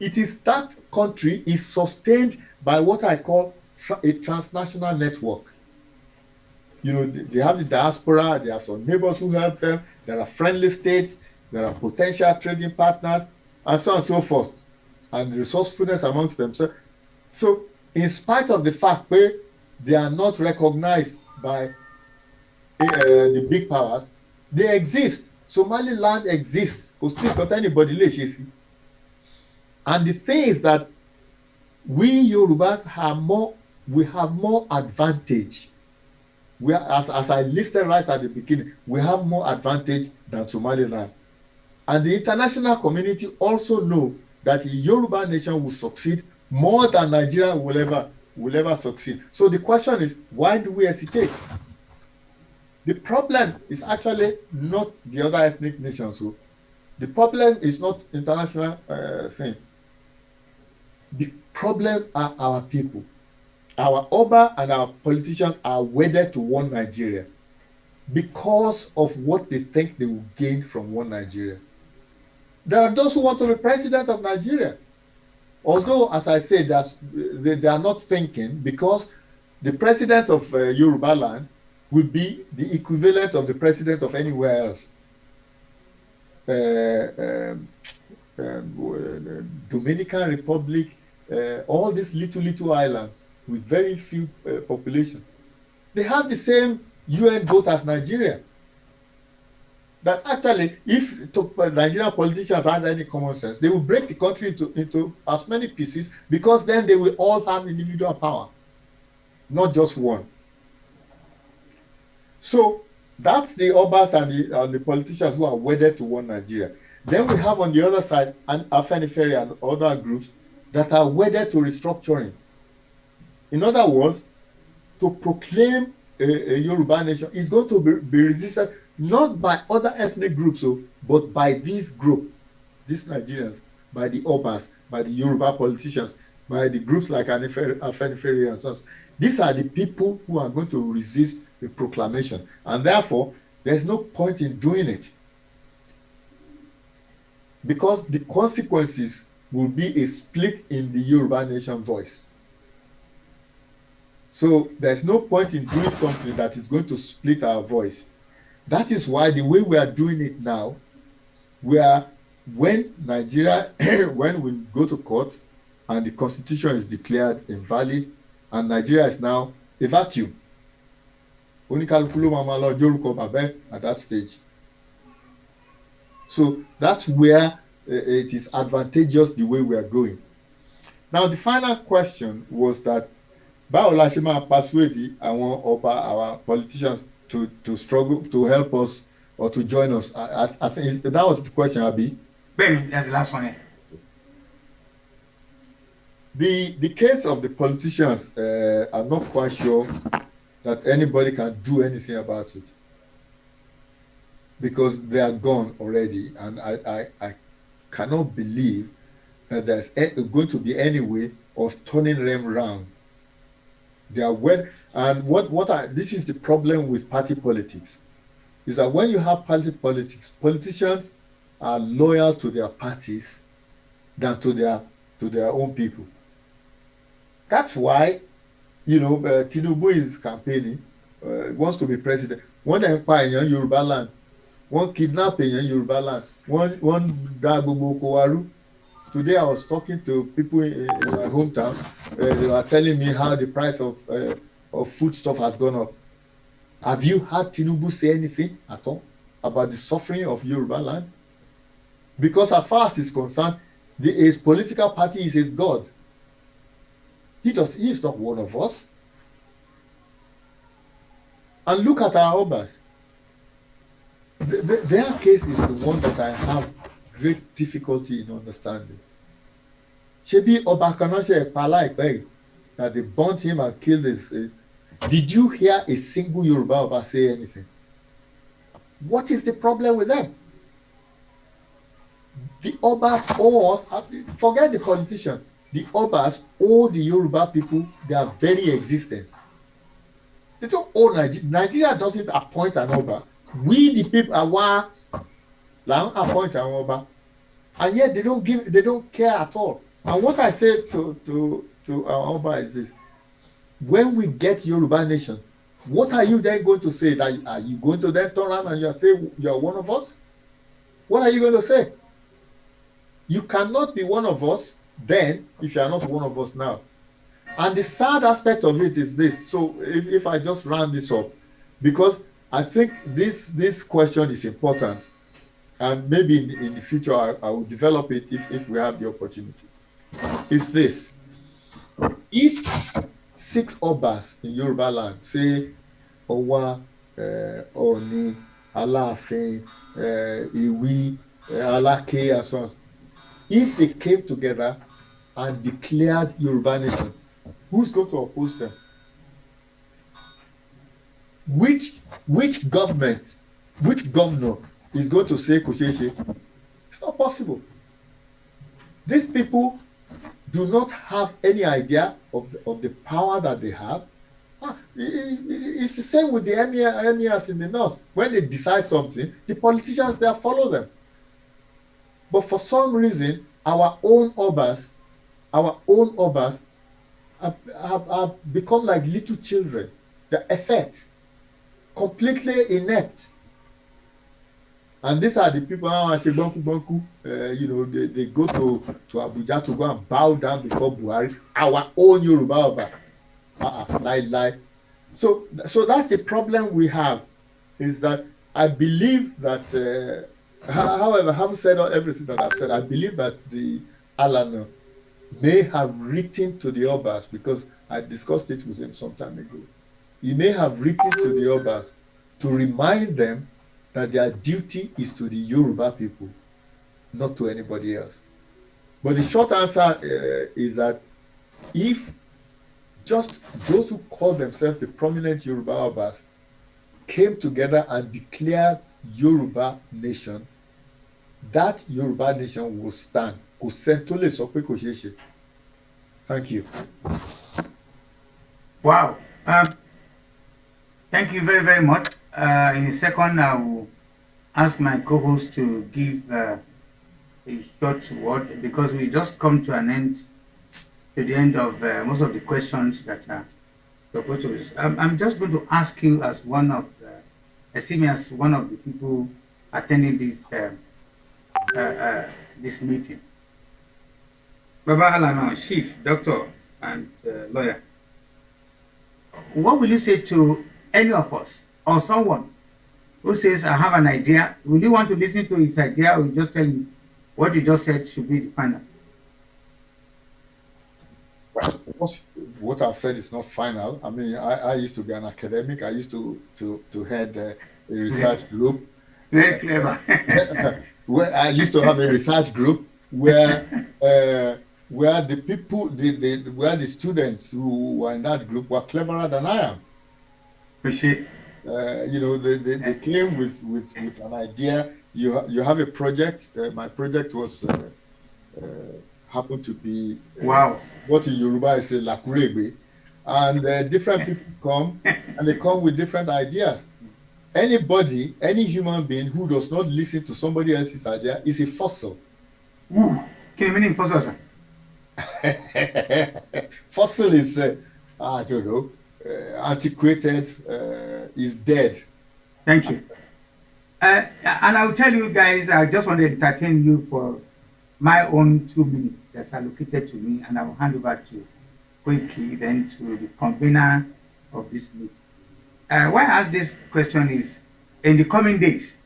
It is that country is sustained by what I call a transnational network. You know, they have the diaspora, they have some neighbors who help them, there are friendly states, there are potential trading partners, and so on and so forth, and resourcefulness amongst themselves. So, in spite of the fact that they are not recognized by the big powers, they exist. Somaliland exists. And the thing is that we Yorubas have more advantage. We are, as I listed right at the beginning, we have more advantage than Somaliland. And the international community also know that the Yoruba nation will succeed more than Nigeria will ever succeed. So the question is, why do we hesitate? The problem is actually not the other ethnic nations. So the problem is not international thing. The problem are our people. Our Oba and our politicians are wedded to one Nigeria because of what they think they will gain from one Nigeria. There are those who want to be president of Nigeria. Although, as I said, they are not thinking, because the president of Yoruba land would be the equivalent of the president of anywhere else. Dominican Republic, all these little islands with very few population. They have the same UN vote as Nigeria. That actually, if Nigerian politicians had any common sense, they would break the country into as many pieces, because then they will all have individual power, not just one. So that's the Obas and the politicians who are wedded to one Nigeria. Then we have on the other side Afenifere and other groups that are wedded to restructuring. In other words, to proclaim a Yoruba nation is going to be resisted not by other ethnic groups, but by this group, these Nigerians, by the Obas, by the Yoruba politicians, by the groups like Afenifere and so on. These are the people who are going to resist the proclamation, and therefore there's no point in doing it, because the consequences will be a split in the Yoruba nation voice. So there's no point in doing something that is going to split our voice. That is why the way we are doing it now, when Nigeria, when we go to court and the Constitution is declared invalid and Nigeria is now a vacuum, at that stage. So that's where it is advantageous the way we are going. Now, the final question was that báwo la ṣe máa persuade our politicians to struggle, to help us or to join us? I think that was the question, Abi. Benny, that's the last one. The case of the politicians, I'm not quite sure that anybody can do anything about it, because they are gone already, and I cannot believe that there's going to be any way of turning them around. They are and this is the problem with party politics, is that when you have party politics, politicians are loyal to their parties than to their own people. That's why, Tinubu is campaigning, wants to be president. One empire in Yoruba land, one kidnapping in Yoruba land, one Dagbobo Kowaru. Today I was talking to people in my hometown. They were telling me how the price of foodstuff has gone up. Have you heard Tinubu say anything at all about the suffering of Yoruba land? Because as far as he's concerned, his political party is his God. He is not one of us. And look at our Obas. Their case is the one that I have great difficulty in understanding. Shebi Obakanase Palai, that they burnt him and killed his. Did you hear a single Yoruba Oba say anything? What is the problem with them? The Obas owe us, forget the politician, the Obas owe the Yoruba people their very existence. They don't owe Nigeria. Nigeria doesn't appoint an Oba. We, the people, are appoint an Oba. And yet they don't care at all. And what I say to our Oba is this: when we get Yoruba nation, what are you then going to say? That are you going to then turn around and you say you are one of us? What are you going to say? You cannot be one of us then if you are not one of us now. And the sad aspect of it is this. So if I just round this up, because I think this question is important, and maybe in the future I will develop it if we have the opportunity. Is this: if 6 Obas in Yoruba land, say Owa, Oni, Alaafin, Iwi, Alake, and so on, if they came together and declared Yoruba nation, who's going to oppose them? Which governor is going to say Kosheshe? It's not possible. These people do not have any idea of the power that they have. It's the same with the emirs in the north. When they decide something, the politicians there follow them. But for some reason, our own Obas have become like little children. They're effete, completely inept. And these are the people, I say, Banku, they go to Abuja to go and bow down before Buhari, our own Yoruba Oba. Lie. So that's the problem we have, is that I believe that, however, having said everything that I've said, I believe that the Ilana may have written to the Obas, because I discussed it with him some time ago. He may have written to the Obas to remind them that their duty is to the Yoruba people, not to anybody else. But the short answer is that if just those who call themselves the prominent Yoruba Obas came together and declared Yoruba nation, that Yoruba nation will stand. Thank you. Wow. Thank you very, very much. In a second, I will ask my co-host to give a short word, because we just come to the end of most of the questions that are supposed to be. I'm just going to ask you as one of the people attending this this meeting. Baba Ilana, chief, doctor, and lawyer. What will you say to any of us or someone who says, I have an idea? Will you want to listen to his idea, or just tell him what you just said should be the final? Well, what I've said is not final. I mean, I used to be an academic. I used to head a research group. Very clever. Where I used to have a research group where the people, where the students who were in that group were cleverer than I am. You know, they came with an idea. You have a project. My project was happened to be what in Yoruba is a lakurebe, and different people come and they come with different ideas. Anybody, any human being who does not listen to somebody else's idea is a fossil. Can you mean fossil, sir? Fossil is, I don't know, antiquated, is dead. Thank you. And I will tell you guys, I just want to entertain you for my own 2 minutes that are allocated to me, and I will hand over to Koiki, then to the convener of this meeting. Why I ask this question is, in the coming days,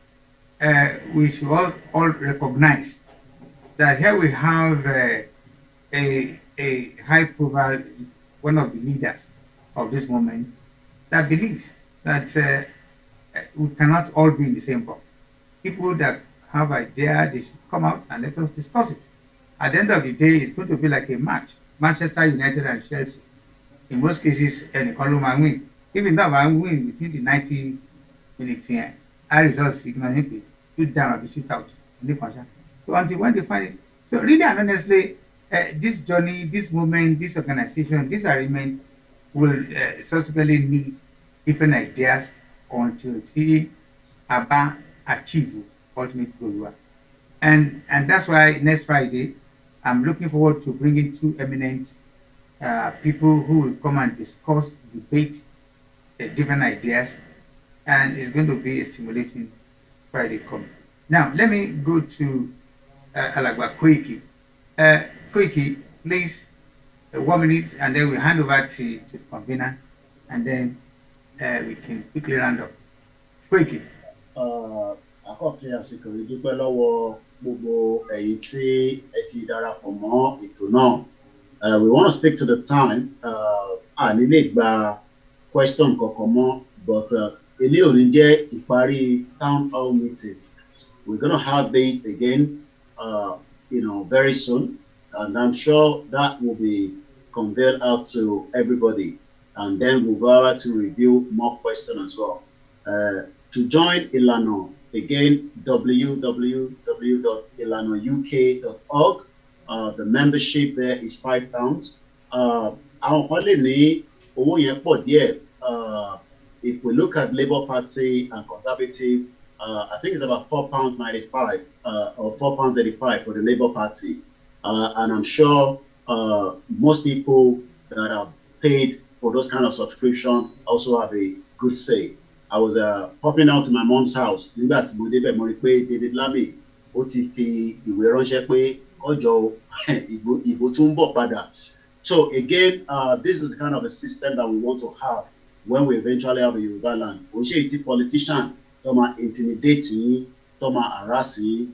we should all recognize that here we have a high profile, one of the leaders of this moment, that believes that we cannot all be in the same box. People that have idea, they should come out and let us discuss it. At the end of the day, it's going to be like a match. Manchester United and Chelsea. In most cases, any column I win. Even though I win within the 90 minutes here, I result signal him shoot down or shoot out. So until when they find it. So really and honestly, this journey, this movement, this organization, this arrangement will subsequently need different ideas until the Aba achieve ultimate goal. And that's why next Friday, I'm looking forward to bringing 2 eminent people who will come and discuss, debate different ideas, and it's going to be a stimulating Friday coming. Now, let me go to Alagba Koiki. Koiki, please, 1 minute, and then we'll hand over to the convener, and then we can quickly round up. Koiki. Àkọ́fí àsìkò yìí dúpẹ́ lọ́wọ́ gbogbo ẹ̀yin tí ẹ ti darapọ̀ mọ́ ètò náà. We want to stick to the time. A ní lè gba question kankan mọ́, but eléyìí ò ní jẹ́ ìparí town hall meeting. We're going to have this again, very soon, and I'm sure that will be conveyed out to everybody, and then we'll go over to review more questions as well. To join Ilana, again, www.ilanauk.org. The membership there is £5. Àwọn kan lè ní owó yẹn pọ̀ díẹ̀. If we look at Labour Party and Conservative, I think it's about £4.95 or £4.85 for the Labour Party. And I'm sure most people that have paid for those kind of subscription also have a good say. I was popping out to my mom's house. Nígbà tí mo débẹ̀ mo rí pé David Lamy ó ti fi ìwé ránṣẹ́ pé ọjọ́ ìbò tún ń bọ̀ padà. So again, this is the kind of a system that we want to have when we eventually have a Yoruba land. Kò ṣe ìtí politician tó máa intimidate yín, tó máa harass yín,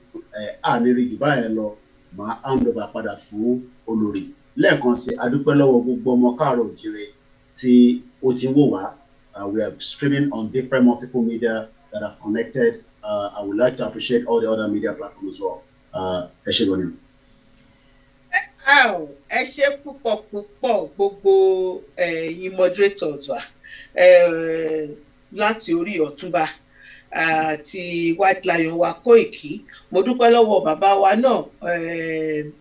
àníri jù báyẹn lọ, máa hand over padà fún olórí. Lẹ́ẹ̀kan sí, a dúpẹ́ lọ́wọ́ gbogbo ọmọ káàárọ̀ òjíire tí ó ti ń wò wá. We are streaming on different multiple media that have connected. I would like to appreciate all the other media platforms as well. Ẹ ṣé gan ni. Ẹ ṣé púpọ̀ gbogbo ẹ̀yin moderators wa láti orí Ọ̀túnba ti White Lion wa Koiki. Mo dúpẹ́ lọ́wọ́ bàbá wa náà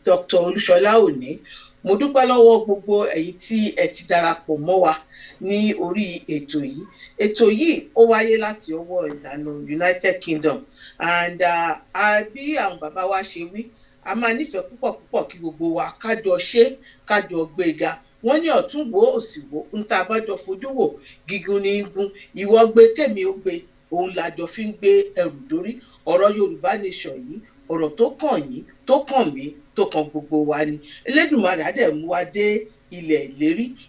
Dr. Olúṣọlá Òní. Mo dúpẹ́ lọ́wọ́ gbogbo ẹ̀yin tí ẹ ti darapọ̀ mọ́ wa ní orí ètò yìí. Ètò yìí ó wáyé láti ọwọ́ ìlànà United Kingdom, and bí àwọn bàbá wa ṣe wí, a máa nífẹ̀ẹ́ púpọ̀ kí gbogbo wa kájọ ṣe, kájọ gbéga. Wọ́n ní ọ̀tún wo òsì wo, ń tá bá jọ fojú wò gígùn ní gún, ìwọ gbé kémi ó gbé, òun làjọ fi ń gbé ẹrù dórí. Ọ̀rọ̀ Yorùbá nation yìí, ọ̀rọ̀ tó kàn yín, tó kàn mí, tó kàn gbogbo wa ni. Elédùmarè á dẹ̀ mú wa dé ilẹ̀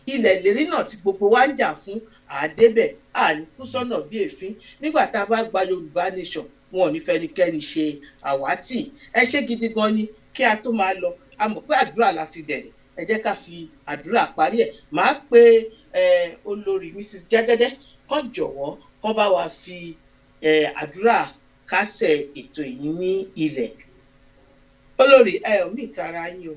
ìlérí náà tí gbogbo wa ń jà fún àdébẹ̀ àníkú sọ́nà bí èéfín. Nígbà tá a bá gba Yorùbá nation, wọn ò ní fẹ́nikẹ́ni ṣe àwátì. Ẹ ṣé gidi gan ni. Kí a tó máa lọ, a mọ̀ pé àdúrà la fi bẹ̀rẹ̀, ẹ jẹ́ ká fi àdúrà parí ẹ̀. Màá pe olórí Mrs. Jẹ́gẹ́dẹ́ kán jọ̀wọ́ kán bá wa fi àdúrà kásẹ̀ ètò yìí ní ilẹ̀. Olórí mi ìtara yín o.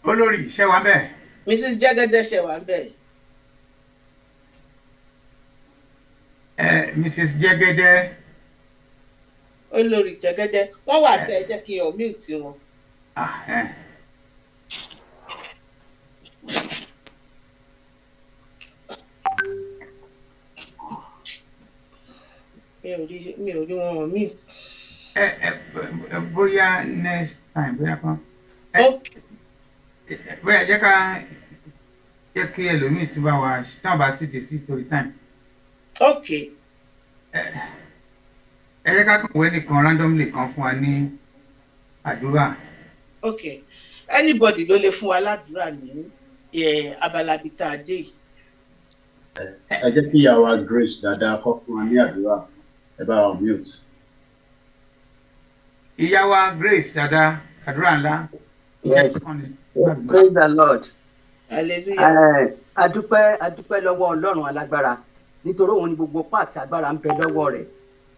Olórí, ṣé wà bẹ́ẹ̀? Mrs. Jagede ṣe wà ńbẹ̀. Mrs. Jagede. Olórí Jagede wọ́n wà tẹ́ ẹ jẹ́ kí n unmute wọn. Mi ò rí wọn unmute. Bóyá next time bóyá kan. Bóyá jẹ́ kí ẹlòmíì tún bá wa tán bá sì ti sí torí time. Okay. Ẹ jẹ́ ká kàn wé nìkan randomly kan fún wa ní àdúrà. Okay. Anybody ló lè fún wa ládùúrà ní abala bíi tá a dé yìí. Ẹ jẹ́ kí ìyàwó Grace dáadáa kọ́ fún wa ní àdúrà. Ẹ bá wa mute. Ìyàwó Grace dáadáa àdúrà ńlá. Yes. Praise the Lord. Hallelujah. Adúpẹ́ lọ́wọ́ Ọlọ́run alágbára nítorí òun ni gbogbo pàtì agbára ń bẹ lọ́wọ́ rẹ̀.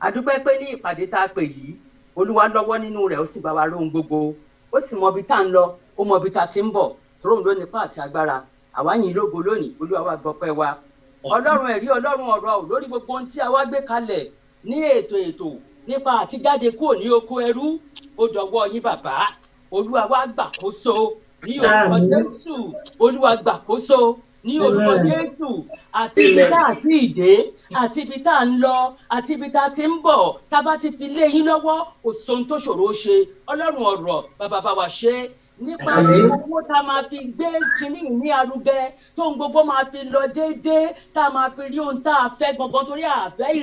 Adúpẹ́ pé ní ìpàdé tá a pè yìí Olúwa lọ́wọ́ nínú rẹ̀ ó sì bá wa rohun gbogbo. Ó sì mọ ibi tá ń lọ, ó mọ ibi tá ti ń bọ̀. Torí òun ló ní pàtì agbára. Àwa yìn lógo lónìí, Olúwa wa gbọpẹ́ wa. Ọlọ́run ẹ̀rí Ọlọ́run ọ̀rọ̀ ò lórí gbogbo ohun tí a wá gbé kalẹ̀ ní ètò nípa àtijáde kúrò ní oko ẹrú. Ó dọ̀wọ́ yín bàbá. Olúwa wa gbàkóso ní orúkọ Jésù. Olúwa gbàkóso ní orúkọ Jésù. Àti ibi tá àti ìdè àti ibi tá ń lọ àti ibi tá ti ń bọ̀ tá bá ti fi lé yín lọ́wọ́ kò sóhun tó ṣòro ṣe. Ọlọ́run ọ̀rọ̀ bàbá bá wa ṣe nípa owó tá a máa fi gbé kínní ní arugẹ tó ń gbogbo máa fi lọ déédéé tá a máa fi rí ohun tá a fẹ́ gangan torí àfẹ́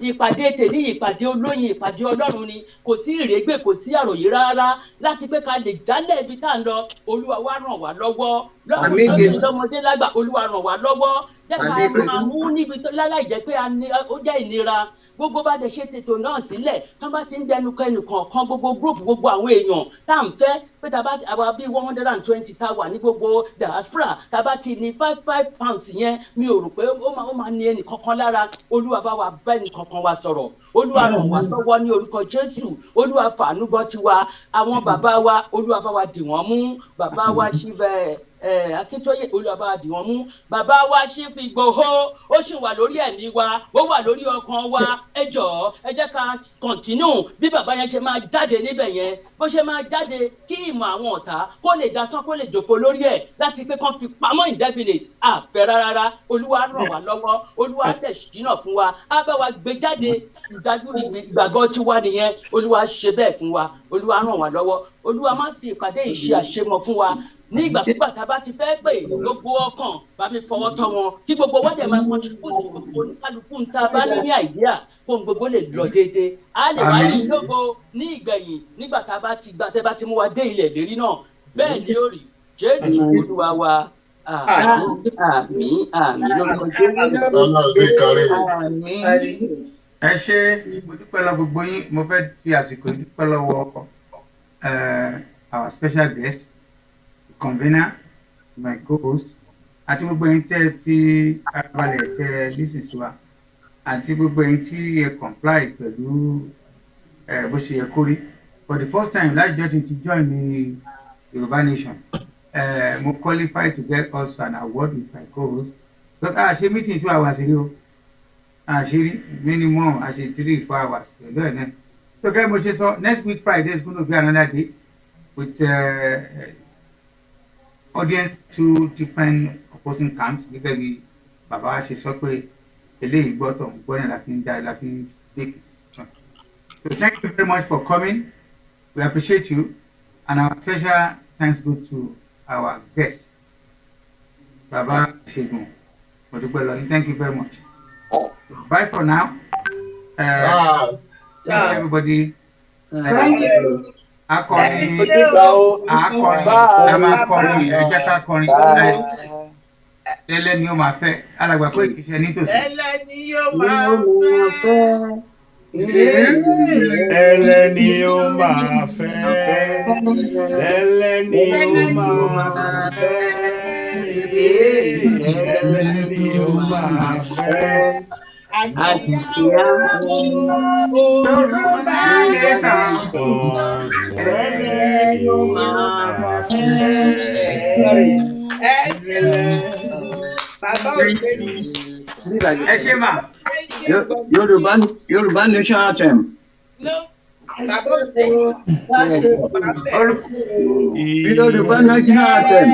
ìpàdé tèmi ìpàdé olóyin ìpàdé Ọlọ́run ni kò sí ìrègbè kò sí àròyé rárá láti pé ká lè jálẹ̀ ibi tá à ń lọ. Olúwa wa ràn wá lọ́wọ́ lọ́mọdé lágbà. Olúwa ràn wá lọ́wọ́ jẹ́ ká máa mú níbi tó láláì jẹ́ pé ó jẹ́ ìnira. Gbogbo bá dẹ̀ ṣe tètò náà sílẹ̀ tán bá ti ń dẹnu kẹnu kọ̀ọ̀kan gbogbo gúrùpù gbogbo àwọn èèyàn tá à ń fẹ́ pé tàbá àwa bíi 120 tá a wà ní gbogbo diaspora tàbá ti ní £5 yẹn mi ò rò pé ó máa ní ẹnì kankan lára. Olúwa bá wa bá ẹnì kankan wa sọ̀rọ̀. Olúwa ràn wá lọ́wọ́ ní orúkọ Jésù. Olúwa fàánú gbọ́ tiwa. Àwọn bàbá wa Olúwa bá wa dì wọ́n mú. Bàbá wa ṣíbẹ̀ Akíntóyè Olúwa bá wa dì wọ́n mú. Bàbá wa ṣì fi Ìgbòho ó sì wà lórí ẹ̀mí wa ó wà lórí ọkàn wa. Ẹ jọ̀ọ́ ẹ jẹ́ ká continue bí bàbá yẹn ṣe máa jáde níbẹ̀ yẹn bó ṣe máa jáde kí ìmọ̀ àwọn ọ̀tá kó lè dasán kó lè dòfo lórí ẹ̀ láti pé kán fi pamọ́ indefinite àfẹ́ rárá. Olúwa ràn wá lọ́wọ́. Olúwa tẹ̀ ṣínà fún wa á bá wa gbé jáde ìdájú ìgbàgbọ́ tiwa nìyẹn. Olúwa ṣe bẹ́ẹ̀ fún wa. Olúwa ràn wá lọ́wọ́. Olúwa má fi ìpàdé yìí ṣe àṣemọ fún wa. Ní ìgbàkúgbà tá a bá ti fẹ́ pè gbogbo ọkàn bá mi fọwọ́ tọ́ wọn kí gbogbo wọ́n dẹ̀ máa contribute oníkálukú ń ta bá ní àìdíà kó gbogbo lè lọ déédéé. A lè wá yín lógo ní ìgbẹ̀yìn nígbà tá a bá ti tẹ́ bá ti mú wa dé ilẹ̀ ìlérí náà. Bẹ́ẹ̀ ni ó rí Jésù Olúwa wa. Àmín lórúkọ Jésù. Ẹ ṣé mo dúpẹ́ lọ gbogbo yín. Mo fẹ́ fi àsìkò dúpẹ́ lọ́wọ́ our special guest convener my co-host àti gbogbo ẹ̀yin tẹ́ fi arabalẹ̀ tẹ́ listen sí wa àti gbogbo ẹ̀yin tí ẹ comply pẹ̀lú bó ṣe yẹ kó rí. For the first time láti jọ́ ti join ní Yorùbá Nation mo qualify to get also an award with my co-host. But ṣe meeting 2 hours rí o àṣírí minimum àṣe 3-4 hours pẹ̀lú ẹ̀ náà. So kẹ́ mo ṣe sọ next week Friday is going to be another date with audience 2 different opposing camps gẹ́gẹ́ bí bàbá wa ṣe sọ pé eléyìí gbọ́tọ̀ gbọ́nà la fi ń make a decision. So thank you very much for coming. We appreciate you and our special thanks go to our guest Baba Ṣẹ́gun Motúpẹ́lọ. Thank you very much. So, bye for now. Everybody. Thank you. Akọrin ẹ máa kọrin ẹ jẹ́ ká kọrin ẹlẹ́ni ó máa fẹ́ alàgbà pé kìí ṣe nítòsí. Ẹlẹ́ni yóò máa fẹ́. Ẹlẹ́ni ó máa fẹ́. Ẹlẹ́ni ó máa fẹ́. Ẹlẹ́ni ó máa fẹ́. Yorùbá nation. Ẹlẹ́ni ó máa fẹ́. ẹ ṣeun bàbá ògbéni. ẹ ṣe mà. Yorùbá Nation Anthem. No, bàbá ògbéni. Yorùbá National Anthem.